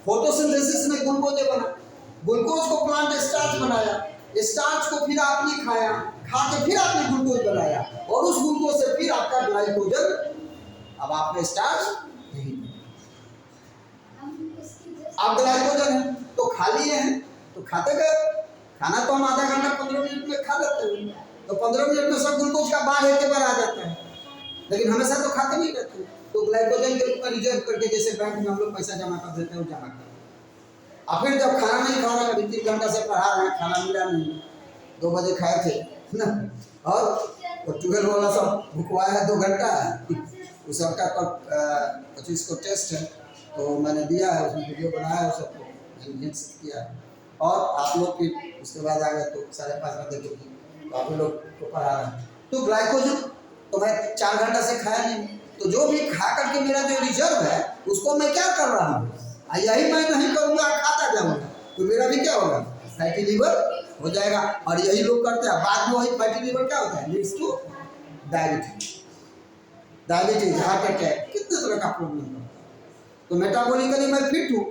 A: फोटोसिंथेसिस में ग्लूकोज बना, ग्लूकोज को प्लांट स्टार्च बनाया, स्टार्च को फिर आपने खाया, खा के फिर आपने ग्लूकोज बनाया, और उस ग्लूकोज से फिर आपका ग्लाइकोजन, अब आपने स्टार्च नहीं, अब ग्लाइकोजन है तो खा लिए हैं, तो खाते गए, खाना तो हम आधा घंटा 15 मिनट में खा लेते हैं, तो 15 मिनट में सब ग्लूकोज का बाढ़ एक बार आ जाता है, लेकिन हमेशा तो खाते नहीं रहते, तो ग्लाइकोजन के रूप में रिजर्व करके जैसे बैंक में हम लोग पैसा जमा कर देते हैं, जमा कर, और फिर जब खाना नहीं खा रहे, 3 घंटा से पढ़ा रहे हैं, खाना मिला नहीं, 2 बजे खाए थे ना, और 12 वाला सब भुकवाया है 2 घंटा उस सबका 25 को टेस्ट है, तो मैंने दिया है, उसमें वीडियो बनाया है, सबको किया है, और आप लोग फिर उसके बाद आ गए तो 5:30 बजे देखिए, तो आप लोग को पढ़ा रहे हैं। तो ग्लाइकोजन तो मैं 4 घंटा से खाया नहीं, तो जो भी खा करके मेरा जो रिजर्व है उसको मैं क्या कर रहा हूँ, यही मैं नहीं करूँगा, खाता जाऊँगा, तो मेरा भी क्या होगा, फैटी लीवर हो जाएगा। और यही लोग करते हैं, बाद में वही फैटी लीवर क्या होता है, leads two diabetes, heart attack, कितने तरह का प्रॉब्लम होता है। तो मेटाबॉलिकली मैं फिट हूँ,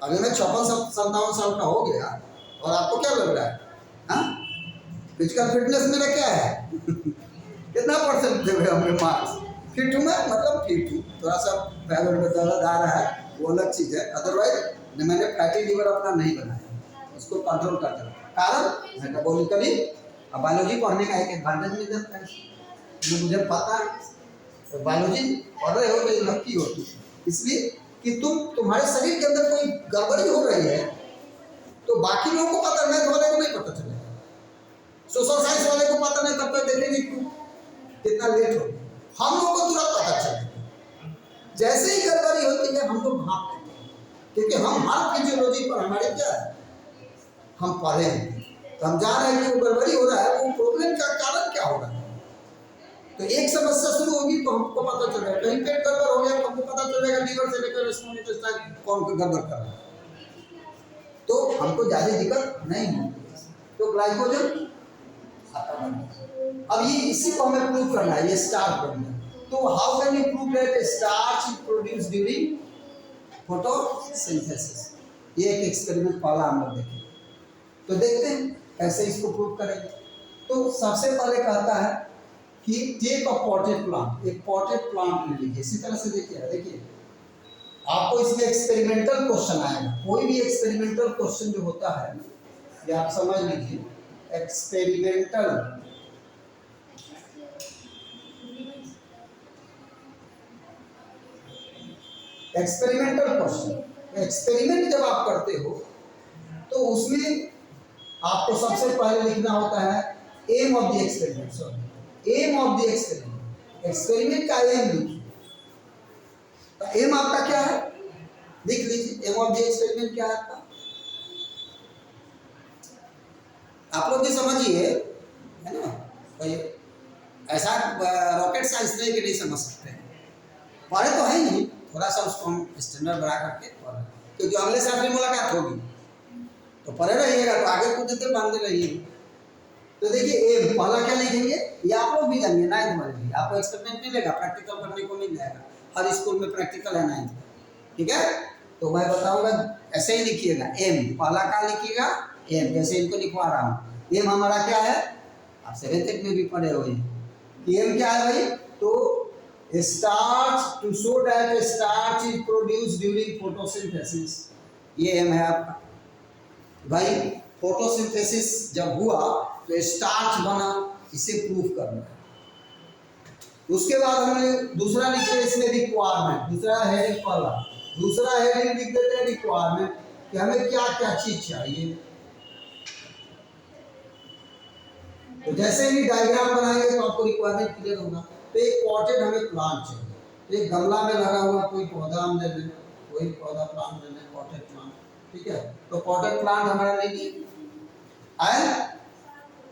A: अगर मैं 56-57 साल का हो गया और आपको क्या लग रहा है? हाँ, फिजिकल फिटनेस मेरा क्या है? कितना परसेंट देवे हमें मार्क्स? फिट हूँ मैं, मतलब फिट हूँ, थोड़ा सा पैर में दर्द आ रहा है, वो अलग चीज़ है। अदरवाइज मैंने फैटी लीवर अपना नहीं बनाया, उसको कंट्रोल करता हूँ। कारण मेटाबॉलिकली, अब बायोलॉजी पढ़ने का एक एडवांटेज मिल जाता है, जो मुझे पता है। तो बायोलॉजी पढ़ रहे हो तो ये लक्की हो तुम, इसलिए कि तुम्हारे शरीर के अंदर कोई गड़बड़ी हो रही है, तो बाकी लोगों को पता, मैथ वाले को नहीं पता चलेगा, सोशल साइंस वाले को पता नहीं, तब तक देखेंगे कितना लेट हो। हम लोगों को तुरंत पता चलेगा, जैसे ही गड़बड़ी होती है हम लोग भाग लेते हैं, क्योंकि हम हर फिजियोलॉजी पर हमारे क्या है, हम पढ़े हैं, तो हम जान रहे हैं कि वो गड़बड़ी हो रहा है, वो प्रॉब्लम का कारण क्या हो रहा है। तो एक समस्या शुरू होगी तो हमको पता चलेगा, कहीं पेट गड़बड़ हो गया तो हमको पता चलेगा लीवर से लेकर स्मॉल इंटेस्टाइन कौन को गड़बड़ कर रहा है, तो हमको ज्यादा दिक्कत नहीं होगी। तो ग्लाइकोजन, अब ये इसी को हमें प्रूव करना है, ये स्टार्च करना है। तो how can you prove that starch is produce during photosynthesis? ये एक एक्सपेरिमेंट पहला हम लोग देखेंगे, तो देखते हैं कैसे इसको प्रूव करेंगे। तो सबसे पहले कहता है कि टेक अ पॉटेड प्लांट, एक पॉटेड प्लांट ले लीजिए, इसी तरह से देखिए आपको इसमें एक्सपेरिमेंटल क्वेश्चन आएगा। कोई भी एक्सपेरिमेंटल क्वेश्चन जो होता है, ये आप समझ लीजिए, एक्सपेरिमेंटल क्वेश्चन, एक्सपेरिमेंट जब आप करते हो तो उसमें आपको सबसे पहले लिखना होता है aim of the experiment, sorry aim of the experiment, experiment का एम लिखिए। तो एम आपका क्या है, लिख लीजिए, एम ऑफ द एक्सपेरिमेंट क्या है आपका। आप लोग भी समझिए, है ना, भाई ऐसा रॉकेट साइंस नहीं कि नहीं समझ सकते हैं, पढ़े तो है ही, थोड़ा सा उसको हम स्टैंडर्ड बढ़ा करके पढ़े, क्योंकि अगले साल भी मुलाकात होगी तो पढ़े रहिएगा, तो आगे कूदते बांधते रहिए। तो देखिए एम पहला क्या लिखेंगे, ये आप लोग भी जानिए, 9th वाले भी आपको एक्सपेरिमेंट मिलेगा, प्रैक्टिकल करने को मिल जाएगा, हर स्कूल में प्रैक्टिकल है 9th, ठीक है। तो मैं बताऊंगा, ऐसे ही लिखिएगा, एम पहला का लिखिएगा, एम जैसे इनको लिखवा रहा हूँ। एम हमारा क्या है, आप 7th में भी पढ़े हुए हैं, एम क्या है भाई, तो starch, to show that starch is produce during photosynthesis, ये एम है आपका भाई। फोटोसिंथेसिस जब हुआ तो स्टार्च बना, इसे प्रूफ करना है। उसके बाद हमें दूसरा लिखते हैं इसमें रिक्वायरमेंट, दूसरा हेडिंग पहला, दूसरा हेडिंग लिख देते हैं रिक्वायरमेंट, कि हमें क्या क्या चीज चाहिए। तो जैसे ही डायग्राम बनाएंगे तो आपको रिक्वायरमेंट क्लियर होगा। तो एक पॉटेड हमें प्लांट चाहिए, एक गमला में लगा हुआ कोई पौधा हम ले लें, कोई पौधा प्लांट ले लें, पॉटेड प्लांट, ठीक है। तो पॉटेड प्लांट हमारा ले लिए,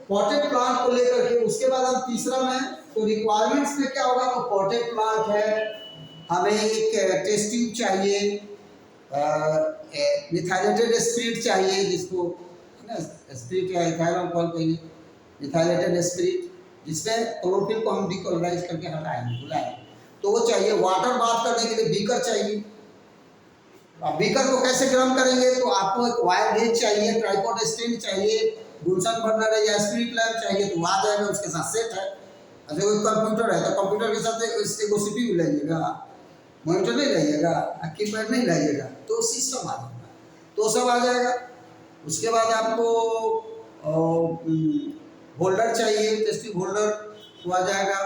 A: पॉटेड प्लांट को लेकर के उसके बाद हम तीसरा में, तो रिक्वायरमेंट्स में क्या होगा, तो पॉटेड प्लांट है, हमें एक टेस्ट ट्यूब चाहिए, मिथाइलेटेड स्पिरिट चाहिए, जिसको स्पिरिट या इथाइल अल्कोहल कहेंगे, मिथाइलेटेड स्पिरिट, जिसमें क्लोरोफिल को हम डिक्लोराइज करके हटाएंगे, बुलाएंगे, तो वो चाहिए। वाटर बाथ करने के लिए बीकर चाहिए, अब बीकर को कैसे गर्म करेंगे, तो आपको एक वायर गेज चाहिए, ट्राइपॉड स्टैंड चाहिए, गुलशन बर्नर है या स्पिरिट लैम्प चाहिए, तो आ जाएगा, उसके साथ सेट है। अच्छा कोई कंप्यूटर है तो कंप्यूटर के साथ एक सीपीयू लाइएगा, मॉनिटर नहीं लाइएगा, कीपैड नहीं लाइएगा, तो सिस्टम आ जाएगा, तो सब आ जाएगा। उसके बाद आपको होल्डर चाहिए, टेस्टिंग होल्डर, तो आ जाएगा।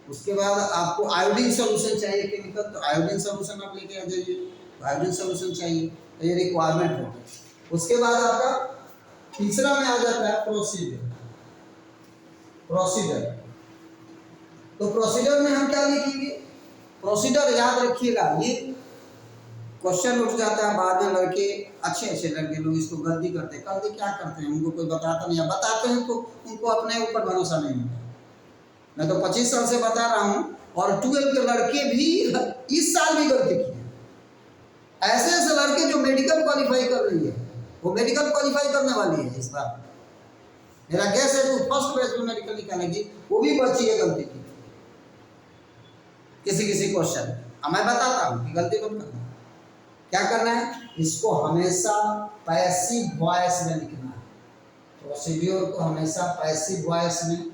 A: उसके बाद आपको आयोडीन सोल्यूशन चाहिए केमिकल, तो आयोडीन सोल्यूशन आप लेके आ जाइए, आयोडीन सोल्यूशन चाहिए, तो ये रिक्वायरमेंट हो। उसके बाद आपका तीसरा में आ जाता है प्रोसीजर, तो प्रोसीजर में हम क्या लिखेंगे, प्रोसीजर याद रखिएगा, ये क्वेश्चन उठ जाता है बाद में, लड़के अच्छे लड़के लोग इसको गलती करते हैं। गलती क्या करते हैं, उनको कोई बताता नहीं है, बताते हैं तो उनको अपने ऊपर भरोसा नहीं होता। मैं तो 25 साल से बता रहा हूँ, और 12 के लड़के भी इस साल भी गलती किए। ऐसे लड़के जो मेडिकल क्वालिफाई कर रही है, वो मेडिकल क्वालिफाई करने वाली है इस बार, मेरा गैस है तो फर्स्ट पेज में मेडिकल निकालेगी, वो भी बची है गलती की किसी किसी क्वेश्चन। अब मैं बताता हूँ कि गलती मत करना। क्या करना है, इसको हमेशा पैसिव वॉइस में लिखना है। प्रोसीड्योर को हमेशा पैसिव वॉइस में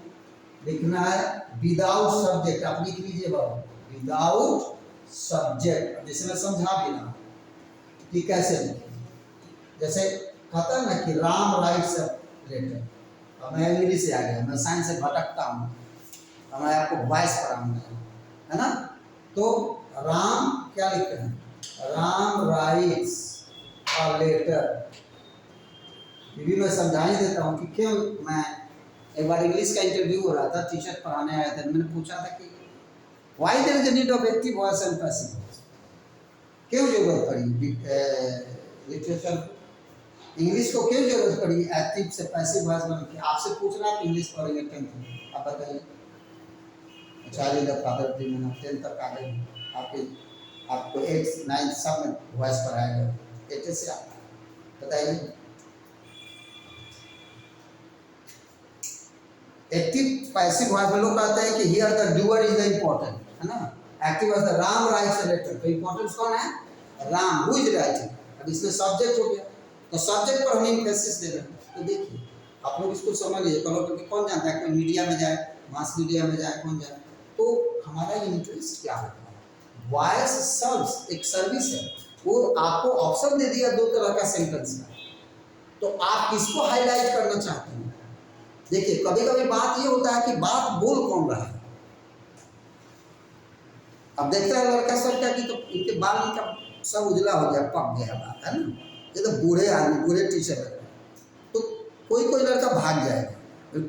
A: लिखना है, विदाउट सब्जेक्ट। आप लिख लीजिए बाबू, विदाउट सब्जेक्ट। जैसे मैं समझा भी रहा कि कैसे लिखें। जैसे कहता है ना कि राम राइट्स अ लेटर। अब मैं इंग्लिश से आ गया, मैं साइंस से भटकता हूँ, अब मैं आपको वॉइस पढ़ाऊंगा, है ना। तो राम क्या लिखते हैं, राम राइट्स अ लेटर। ये भी मैं समझा ही देता हूँ कि क्यों। मैं एक बार इंग्लिश का इंटरव्यू हो रहा था, टीचर पढ़ाने आए थे, मैंने पूछा था कि why there is the need of active voice and passive voice, क्यों जरूरत पड़ी लिटरेचर इंग्लिश को, क्यों जरूरत पड़ी एक्टिव से पैसिव वॉइस में। आपसे पूछ रहा है कि इंग्लिश पढ़ेंगे 10th में, आप बताइए। Charlie the father of the man, 10th तक आ गए, आपको 8th 9th सब में वॉइस पढ़ाएगा, 8th से आता है, बताइए। एक्टिव पैसिव वॉइस में लोग कहते हैं कि here the doer is the important, है ना। Active voice Ram writes a letter, तो इम्पोर्टेंट कौन है, राम, हु इज राइटिंग। अब इसमें सब्जेक्ट हो गया, तो सब्जेक्ट पर हम एम्फेसिस दे रहे हैं। तो देखिए आप लोग इसको समझ लीजिए, कौन जानता है, कोई मीडिया में जाए, मास मीडिया में जाए, कौन जाए, तो हमारा इंटरेस्ट क्या होता है। वॉइस सर्व्स, एक सर्विस है, वो आपको ऑप्शन दे दिया 2 तरह का सेंटेंस का, तो आप किसको हाईलाइट करना चाहते हैं। देखिए कभी कभी बात ये होता है कि बात बोल कौन रहा है। अब देखता है लड़का सब क्या कि तो इनके बाल इनका सब उजला हो गया, पक गया बात, है ना। ये तो बूढ़े आदमी, बूढ़े टीचर लग रहे हैं, तो कोई कोई लड़का भाग जाएगा,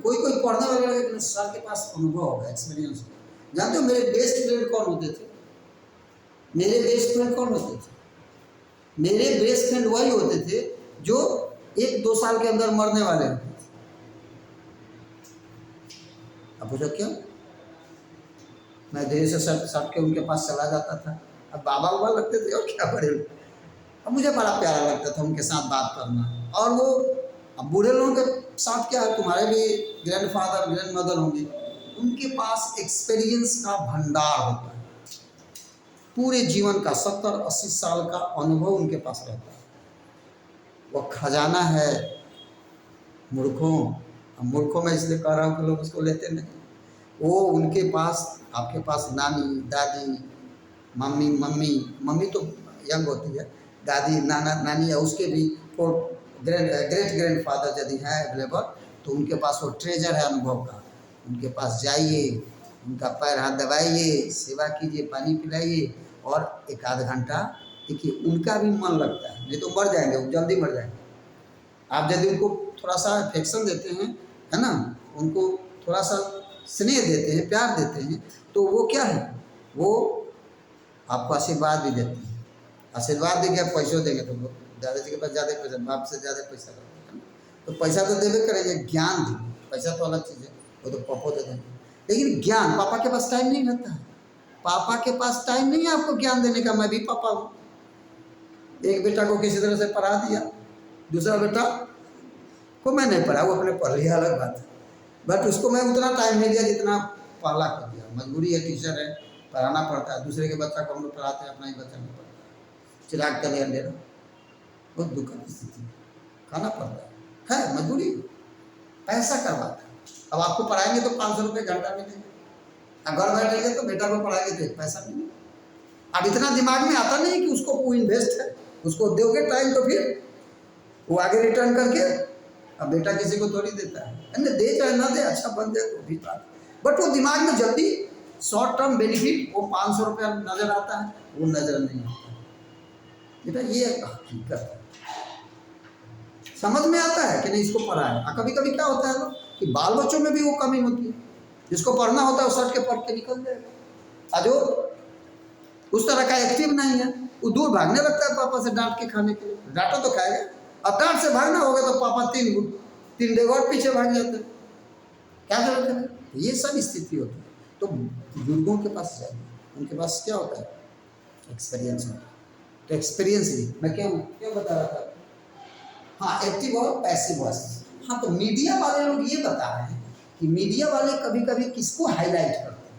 A: कोई कोई पढ़ने वाला लड़का सर के पास अनुभव होगा, एक्सपीरियंस होगा। जानते हो मेरे बेस्ट फ्रेंड कौन होते थे, मेरे बेस्ट फ्रेंड कौन होते थे, मेरे बेस्ट फ्रेंड वही होते थे जो 1-2 साल के अंदर मरने वाले होते थे। अब पूछो क्यों, मैं धीरे से सट के उनके पास चला जाता था। अब बाबा बाबा लगते थे और क्या बड़े, अब मुझे बड़ा प्यारा लगता था उनके साथ बात करना। और वो अब बूढ़े लोगों के साथ क्या है, तुम्हारे भी ग्रैंड फादर ग्रैंड मदर होंगे, उनके पास एक्सपीरियंस का भंडार होता है, पूरे जीवन का 70-80 साल का अनुभव उनके पास रहता है। वो खजाना है मूर्खों, मूर्खों में इसलिए कह रहा हूँ कि लोग उसको लेते नहीं। वो उनके पास, आपके पास नानी दादी मम्मी, मम्मी तो यंग होती है, दादी नाना नानी है, उसके भी ग्रेट ग्रैंड फादर यदि हैं अवेलेबल, तो उनके पास वो ट्रेजर है अनुभव का। उनके पास जाइए, उनका पैर हाथ दबाइए, सेवा कीजिए, पानी पिलाइए, और 1-आध घंटा देखिए, उनका भी मन लगता है, नहीं तो मर जाएंगे, वो जल्दी मर जाएंगे। आप यदि उनको थोड़ा सा अफेक्शन देते हैं, है ना, उनको थोड़ा सा स्नेह देते हैं, प्यार देते हैं, तो वो क्या है, वो आपको आशीर्वाद भी देते हैं। आशीर्वाद देंगे, आप पैसे देंगे तो दादाजी के पास ज़्यादा पैसा, बाप से ज़्यादा पैसा लगता है, तो पैसा तो देवे करेंगे, ज्ञान देंगे। पैसा तो अलग चीज़ है, वो तो पापा दे देंगे, लेकिन ज्ञान, पापा के पास टाइम नहीं रहता है, पापा के पास टाइम नहीं है आपको ज्ञान देने का। मैं भी पापा हूँ, एक बेटा को किसी तरह से पढ़ा दिया, दूसरा बेटा को मैं नहीं पढ़ा, वो अपने पढ़ लिया, अलग बात है, बट उसको मैं उतना टाइम नहीं दिया जितना पहला कर दिया। मजबूरी है, टीचर है, पढ़ाना पड़ता है। दूसरे के बच्चा को हम लोग पढ़ाते हैं, अपना ही बच्चा नहीं पढ़ता। चिराग का ध्यान देना बहुत दुख की स्थिति, खाना पड़ता है मजबूरी, पैसा करवाता है। अब आपको पढ़ाएंगे तो 500 रुपये घंटा मिलेंगे, अब घर बैठेंगे तो बेटा को पढ़ाएंगे तो 1 पैसा मिलेगा। अब इतना दिमाग में आता नहीं कि उसको वो इन्वेस्ट है, उसको दोगे टाइम तो फिर वो आगे रिटर्न करके। अब बेटा किसी को थोड़ी देता है, दे चाहे ना दे, अच्छा बन जाए तो भी बात, बट वो दिमाग में जल्दी शॉर्ट टर्म बेनिफिट, वो 500 रुपया नजर आता है, वो नजर नहीं आता बेटा। ये हकीकत है, समझ में आता है कि नहीं, इसको पढ़ा है। कभी कभी क्या होता है कि बाल बच्चों में भी वो कमी होती है, जिसको पढ़ना होता है वो सट के पढ़ के निकल जाएगा, जो उस तरह का एक्टिव नहीं है वो दूर भागने लगता है पापा से डांट के खाने के लिए। डांटो तो खाएगा, अब डांट से भागना होगा तो पापा 3 डेग और पीछे भाग जाते हैं, क्या जरूरत है। ये सब स्थिति होती है, तो बुजुर्गों के पास जाइए, उनके पास क्या होता है, एक्सपीरियंस होता है। तो एक्सपीरियंस भी मैं क्यों बता रहा था, हाँ, एक्टिव और पैसिव वॉइस। हाँ, तो मीडिया वाले लोग ये बता रहे हैं कि मीडिया वाले कभी कभी किसको हाईलाइट करते हैं,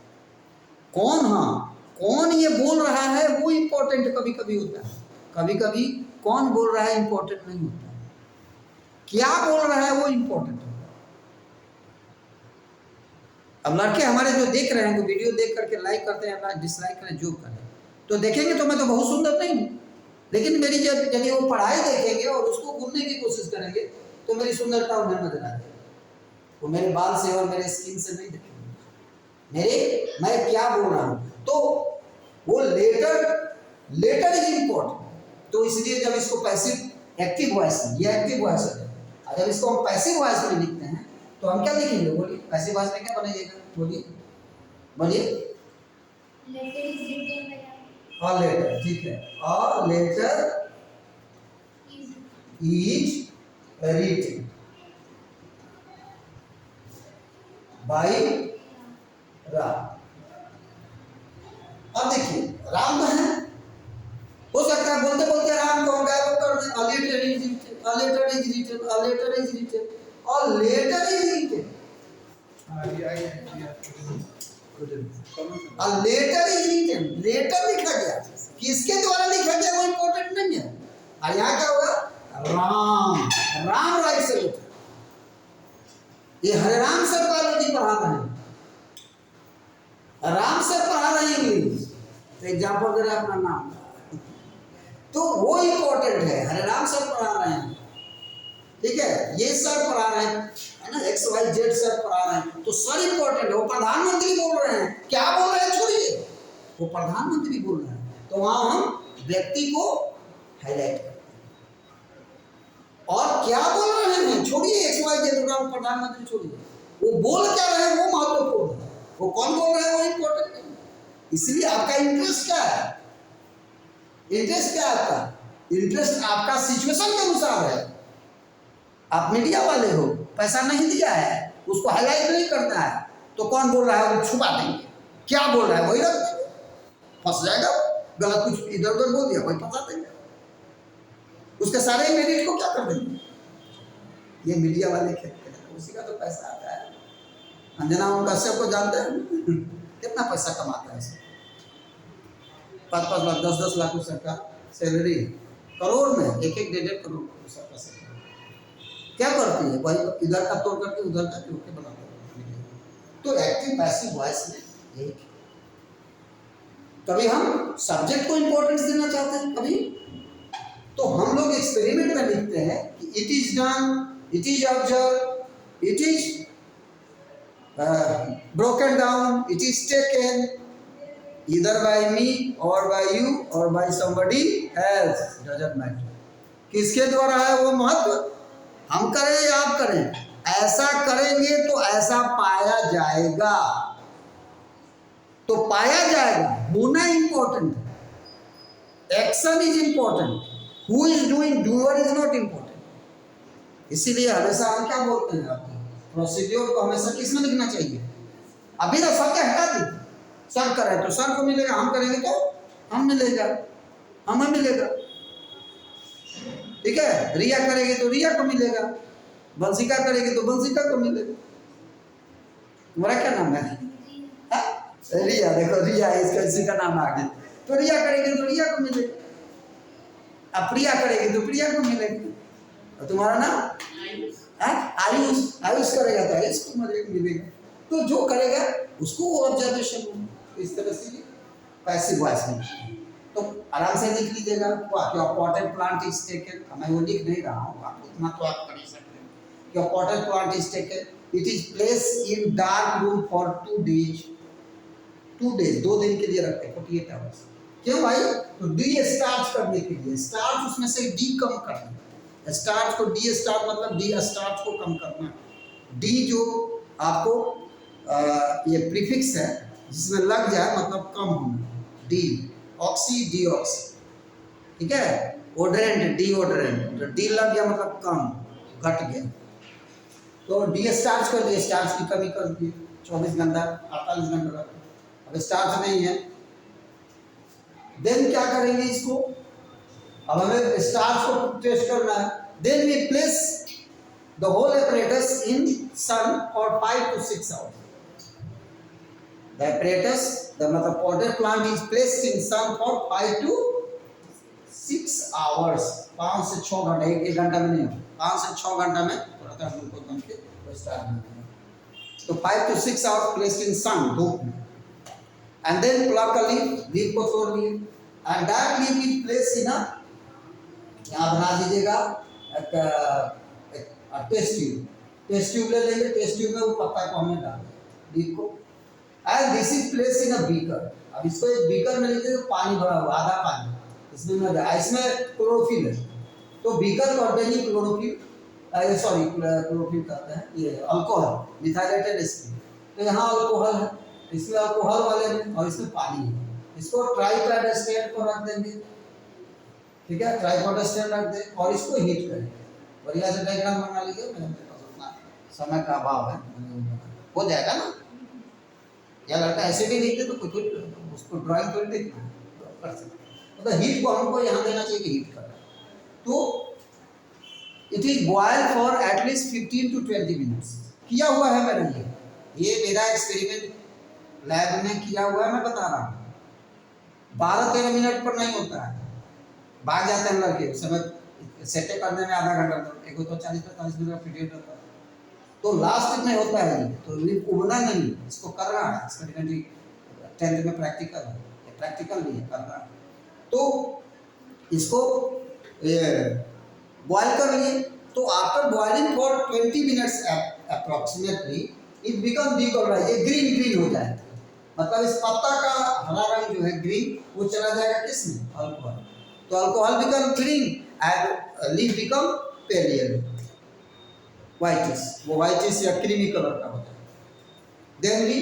A: कौन, हाँ कौन ये बोल रहा है वो इम्पोर्टेंट कभी कभी होता है, कभी कभी कौन बोल रहा है इम्पोर्टेंट नहीं होता है, क्या बोल रहा है वो इम्पोर्टेंट होता है। अब लड़के हमारे जो देख रहे हैं, तो वीडियो देख करके लाइक करते हैं, डिसलाइक करें, जो करें, तो देखेंगे तो मैं तो बहुत सुंदर नहीं हूँ, लेकिन मेरी जब यदि वो पढ़ाई देखेंगे और उसको भूलने की कोशिश करेंगे तो मेरी सुंदरता उन्हें नजर आ जाएगी। वो मेरे बाल से और मेरे स्किन से नहीं देखेंगे, मैं क्या बोल रहा हूँ। तो वो लेटर इज इम्पोर्टेंट। तो इसलिए जब इसको पैसिव एक्टिव वॉइस में, ये एक्टिव वॉइस है, और जब इसको हम पैसिव वॉइस में लिखते हैं तो हम क्या लिखेंगे, बोलिए पैसिव वॉइस में क्या बनाइएगा, बोलिए बोलिए।
B: लेटर इज रिटन
A: और लेटर, ठीक है, और letter is written by Ram. अब देखिए राम है, हो सकता है बोलते बोलते राम को हम गायब कर दें, a letter is written, a letter is written, a letter is written, और letter is written, a letter is written, letter लिखा गया, किसके द्वारा लिखा गया वो इंपॉर्टेंट नहीं है। और यहाँ क्या होगा, राम राइट से लेटर, ये हरे राम सर वाले जी पढ़ा रहे हैं, राम सर पढ़ा रहे हैं इंग्लिश, तो एग्जाम्पल दे रहे हैं अपना नाम, तो वो इम्पोर्टेंट है, हरे राम सर पढ़ा रहे हैं, ठीक है, ये सर पढ़ा रहे हैं, है ना, XYZ सर पढ़ा रहे हैं, तो सर इम्पोर्टेंट है। वो प्रधानमंत्री बोल रहे हैं, क्या बोल रहे हैं छोड़िए, वो प्रधानमंत्री बोल रहे हैं, तो वहां हम व्यक्ति को हाईलाइट करते हैं। और क्या बोल रहे हैं छोड़िए, XYZ प्रधानमंत्री छोड़िए, वो बोल क्या रहे हैं वो महत्वपूर्ण है, वो कौन बोल रहा है वो इम्पोर्टेंट नहीं। इसलिए आपका इंटरेस्ट क्या है, इंटरेस्ट क्या है आपका, इंटरेस्ट आपका सिचुएशन के अनुसार है। आप मीडिया वाले हो, पैसा नहीं दिया है, उसको हाईलाइट नहीं करना है, तो कौन बोल रहा है वो छुपा देंगे, क्या बोल रहा है वही रख देंगे, फंस जाएगा, गलत कुछ इधर उधर बोल दिया वही फंसा देंगे, उसके सारे मेरिट को क्या कर देंगे। ये मीडिया वाले खेलते हैं, उसी का तो पैसा आता है। अंजना ओम कश्यप को जानते हैं कितना पैसा कमाता है, 5-5 लाख 10-10 लाख उसका सैलरी, करोड़ में 1-1 1.5 करोड़ उसका पैसा। क्या करती है भाई, इधर का तोड़ करके उधर का जोड़ के बनाते हैं। तो एक्टिव पैसिव वॉइस में यही, कभी हम सब्जेक्ट को इंपॉर्टेंस देना चाहते हैं, कभी तो हम लोग एक्सपेरिमेंट में लिखते हैं कि it is done, it is observe, it is broken down, it is taken either by me or by you or by somebody else, doesn't matter, किसके द्वारा है वो महत्व, हम करें या आप करें, ऐसा करेंगे तो ऐसा पाया जाएगा, तो पाया जाएगा, होना इंपॉर्टेंट है, action is important, who is doing, doer is not important. इसीलिए हमेशा हम क्या बोलते हैं, आपको प्रोसीड्योर को हमेशा किसमें लिखना चाहिए, अभी तो सर का हटा दी, सर करे तो सर को मिलेगा, हम करेंगे तो हम मिलेगा, हमें मिलेगा, ठीक है, रिया करेगी तो रिया को मिलेगा, बंसिका करेगी तो बंसिका को मिलेगा। तुम्हारा क्या नाम है, रिया, देखो रिया इसका इसी का नाम आ गया, तो रिया करेगी तो रिया को मिलेगा, अब प्रिया करेगी तो प्रिया को मिलेगी, और तुम्हारा नाम आयुष, आयुष करेगा तो आयुष को मिलेगा, तो जो करेगा उसको वो ऑब्जर्वेशन हो। इस तरह से पैसिव वॉइस में तो आराम से लिख लीजिएगा, पॉटेड प्लांट इज टेकन, मैं वो लिख नहीं रहा हूँ, आप इतना तो आप कर ही सकते हैं कि potted plant is taken, it is place in dark room for 2 days, 2 days 2 दिन के लिए रखते हैं, 48 आवर्स। क्यों भाई, तो डी स्टार्च करने के लिए, स्टार्च उसमें से डी कम करना, स्टार्च को डी स्टार्च मतलब डी स्टार्च को कम करना, डी जो आपको ये प्रीफिक्स है जिसमें लग जाए मतलब कम होना, डी ऑक्सी डी ऑक्सी, ठीक है, ओडरेंट डी ओडरेंट, तो डी लग गया मतलब कम, घट गया, तो डी स्टार्च कर दिए, स्टार्च की कमी कर दी, 24 घंटा 48 घंटा, अब स्टार्च नहीं है, देन क्या करेंगे इसको, अब हमें स्टार्च को टेस्ट करना है, then we place the whole apparatus in sun for 5 to 6 hours. The apparatus, the मतलब potted plant is placed in sun for 5 to 6 hours. 5 से 6 घंटे, एक घंटा में नहीं हो, 5 से 6 घंटा में थोड़ा सा ग्लूकोज बन के स्टार्ट होगा. तो 5 to 6 hours placed in sun, धूप में. And then pluck a leaf, leaf को तोड़ लिए, and that leaf is placed in a, यहाँ बना दीजिएगा एक टेस्ट ट्यूब. टेस्ट ट्यूब ले लेंगे, टेस्ट ट्यूब में वो पत्ता को हमने डाल दिया, लीफ को. And this is place in a beaker. अब इसको एक बीकर में लेते हैं, पानी भरा हुआ, आधा पानी इसमें न जाए, इसमें क्लोरोफिल है. तो beaker containing chlorophyll, sorry chlorophyll कहते हैं, ये अल्कोहल, मिथाइलेटेड एस्पिरिन. तो यहाँ अल्कोहल है, इसमें अल्कोहल वाले में, और इसमें पानी है. इसको ट्राइक्लाइड स्टेट को रख देंगे, ठीक है, ट्राइक्लाइड स्टेट रख दे और इसको हीट करेंगे. बढ़िया से डायग्राम बना लीजिए, मेरे पास उतना समय का अभाव है, हो जाएगा ना. या लड़का ऐसे भी लिखते तो कुछ उसको ड्राइंग कर देते कर सकते. मतलब हीट को हमको यहाँ देना चाहिए कि हीट करना. तो it is boil for at least 15 to 20 minutes. किया हुआ है मैंने, ये मेरा एक्सपेरिमेंट लैब में किया हुआ है, मैं बता रहा हूँ. 12-13 मिनट पर नहीं होता है, भाग जाते हैं लड़के. उस समय सेटे करने में आधा घंटा, एक तो 40-45 मिनट का पीरियड रहता है. तो लास्ट में होता है, तो लीफ उगना नहीं, इसको कर रहा है एक्सपेरिमेंटली. 10th में प्रैक्टिकल है, प्रैक्टिकल भी है, कर रहा है. तो इसको बॉयल कर लिए. तो after boiling for 20 minutes approximately it become decolourise, ये ग्रीन हो जाए. मतलब इस पत्ता का हरा रंग जो है ग्रीन, वो चला जाएगा किसमें, अल्कोहल. तो alcohol become green and leaf become pale yellow, whitish. वो व्हाइटिश या क्रीमी कलर का होता है. देन वी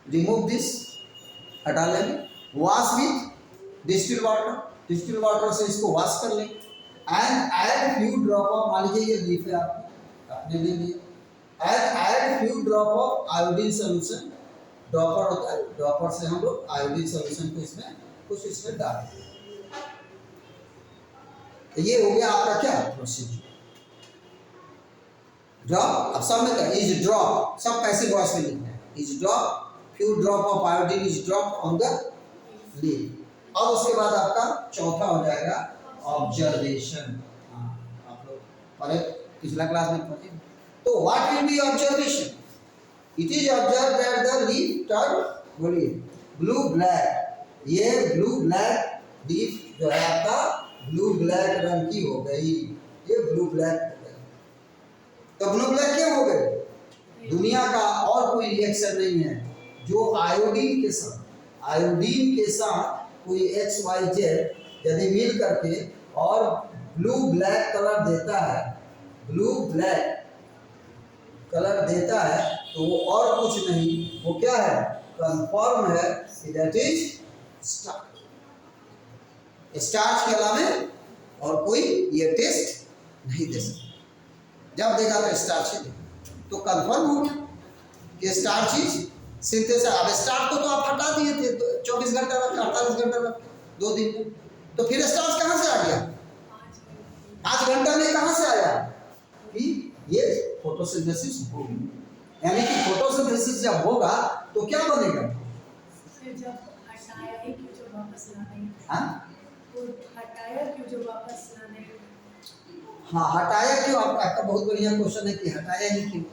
A: रिमूव दिस, हटा लेंगे. Wash with distil water, distil water से इसको वॉश कर लेंगे. And add few drop of, मान लीजिए ये लीफ है आपने ले लिए, and add few drop of iodine solution. Dropper होता है, ड्रॉपर से हम लोग आयोडीन सोल्यूशन को इसमें कुछ इसमें डाल दें. तो ये हो गया आपका क्या प्रोसीजर. ड्रॉप, अब सब में क्या, इज ड्रॉप, सब पैसिव वॉइस में लिखना है. Is drop, few drop of iodine is drop on the leaf. अब उसके बाद आपका चौथा हो जाएगा ऑब्जर्वेशन. आप लोग पढ़े, पिछला क्लास में पढ़े. तो what will be observation. It is observe that the leaf turn, बोलिए, ब्लू ब्लैक. ये ब्लू ब्लैक लीफ जो है आपका ब्लू ब्लैक रंग की हो गई, ये ब्लू ब्लैक हो गई. तो ब्लू ब्लैक क्यों हो गई. दुनिया का और कोई रिएक्शन नहीं है जो आयोडीन के साथ कोई XYZ यदि मिल करके और ब्लू ब्लैक कलर देता है, ब्लू ब्लैक कलर देता है, तो वो और कुछ नहीं, वो क्या है, कंफर्म है कि दैट इज स्टार्च. स्टार्च के अलावा और कोई ये टेस्ट नहीं दे सकता. जब देखा तो स्टार्च ही देखा, तो कंफर्म हो गया कि स्टार्च इज सिंथेसिस. अब स्टार्च को तो आप हटा दिए थे, तो 24 घंटा रख, 48 घंटा रख, 2 दिन में. तो फिर स्टार्च कहाँ से आ गया, 5 घंटा में कहाँ से आया कि ये फोटोसिंथेसिस होगी. यानी कि फोटोसिंथेसिस जब होगा तो क्या बनेगा,
B: फिर जब हटाया ही क्यों जो वापस लाने,
A: हाँ
B: वो हटाया क्यों जो वापस लाने.
A: हाँ, हटाया क्यों, आपका बहुत बढ़िया क्वेश्चन है कि हटाया ही क्यों.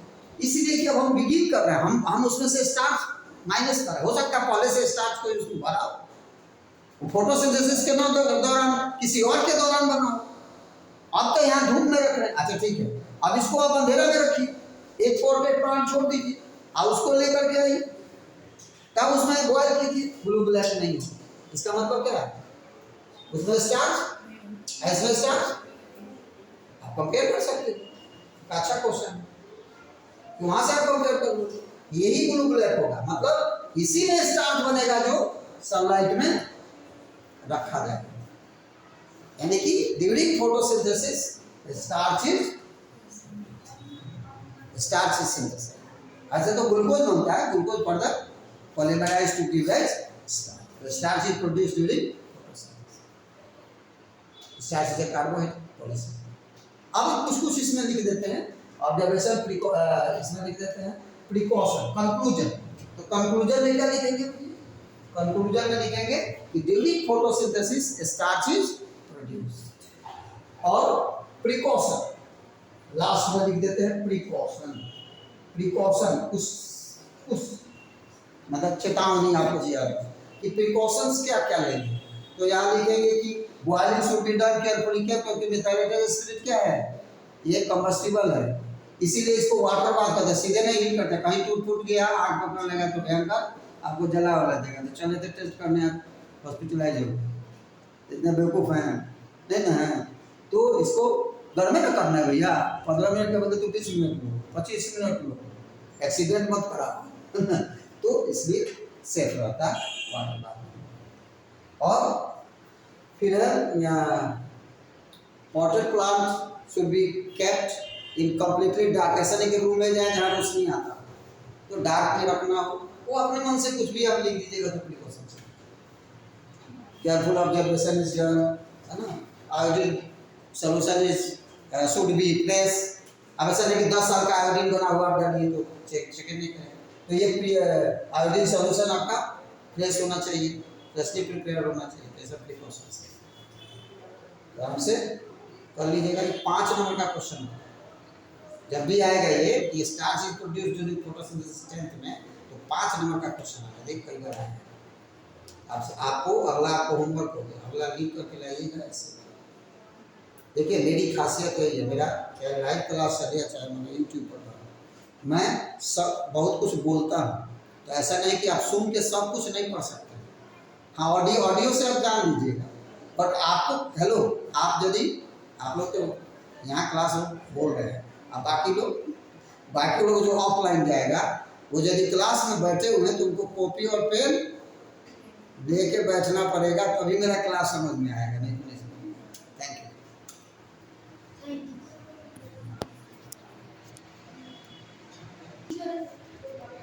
A: इसीलिए कि अब हम बिगिन कर रहे हैं, हम उसमें से स्टार्च माइनस कर रहे हैं. हो सकता है पहले से स्टार्च को उसमें भरा हो, फोटोसिंथेसिस के दौरान किसी और के दौरान बना हो. अब तो यहाँ धूप में रख रहे हैं, अच्छा ठीक है, अब इसको आप अंधेरा में रखिए, एक पोर्ट्रेट प्लांट छोड़ दीजिए, अब उसको लेकर के आइए, तब उसमें बॉयल कीजिए, ब्लू ब्लैक नहीं हो. इसका मतलब क्या है, उसमें स्टार्च, इसमें स्टार्च, आप कंपेयर कर सकते हैं. अच्छा क्वेश्चन है, वहां से आप कंपेयर कर लो, यही ब्लू ब्लैक होगा. मतलब इसी में स्टार्च बनेगा जो सनलाइट में रखा जाएगा. यानी कि during photosynthesis starch is synthesis. ऐसे तो ग्लूकोज बनता है, glucose further polymerise to give as starch. Starch is produced during photosynthesis. Starch is a carbohydrate polymerise. अब कुछ इसमें लिख देते हैं ऑब्जर्वेशन इसमें लिख देते हैं प्रिकॉशन, कंक्लूजन। तो कंक्लूजन में क्या लिखेंगे? कंक्लूजन में लिखेंगे कि during photosynthesis starch is produced. और प्रिकॉशन लास्ट में लिख देते हैं प्रिकॉशन। प्रिकॉशन उस मतलब चेतावनी आपको दिया कि प्रिकॉशंस क्या क्या लेंगे। तो यहाँ लिखेंगे कि boiling should be done carefully, क्या? क्योंकि मिथाइलेटेड स्पिरिट क्या है? ये कंबस्टिबल है, इसीलिए इसको वाटर बाथ करते, सीधे नहीं हीट करते। कहीं टूट फूट गया, आग पकड़ने लगा तो भयंकर आपको जला वाला देगा। तो चले थे टेस्ट करने, आप हॉस्पिटलाइज हो, इतने बेवकूफ़ हैं नहीं ना है। तो इसको घर में ना करना है भैया, 15 मिनट के बदले तो 20 minute low, 25 minute low, accident मत करा। तो इसलिए सेफ रहता है वाटर बाथ। और फिर है यहाँ potted plant should be kept in completely dark. ऐसा नहीं कि रूम में जाए जहाँ रोशनी आता, तो डार्क में रखना हो। वो अपने मन से कुछ भी आप लिख दीजिएगा तो प्रिकॉशन से। केयरफुल ऑब्जर्वेशन इज डन, है ना। Iodine solution is should be place. अब ऐसा नहीं कि 10 साल का आयोडीन बना हुआ आप डालिए तो चेक नहीं करें। तो ये आयोडीन सोल्यूशन आपका फ्रेश होना चाहिए, फ्रेशली प्रिपेयर होना चाहिए। तो ऐसा प्रिकॉशन से आराम से कर लीजिएगा। ये 5 नंबर का क्वेश्चन है, जब भी आएगा ये कि starch is produced during photosynthesis 10th में, तो 5 नंबर का क्वेश्चन आएगा। देख कई बार आएगा। आपको अगला आपको होमवर्क हो गया, अगला लिख करके लाइएगा ऐसे। देखिए मेरी खासियत है ये, मेरा चाहे लाइव क्लास चले चाहे मैंने यूट्यूब पर पढ़ा, मैं सब बहुत कुछ बोलता हूँ। तो ऐसा नहीं कि आप सुन के सब कुछ नहीं पढ़ सकते। हाँ, ऑडियो से आप जान लीजिएगा, बट आपको हेलो, आप यदि आप लोग तो यहाँ क्लास बोल रहे हैं, अब बाकी लोग जो ऑफलाइन जाएगा, वो यदि क्लास में बैठे हुए हैं तो उनको कॉपी और पेन लेके बैठना पड़ेगा, तभी मेरा क्लास समझ में आएगा, नहीं तो नहीं समझ। Thank you.
B: Thank you.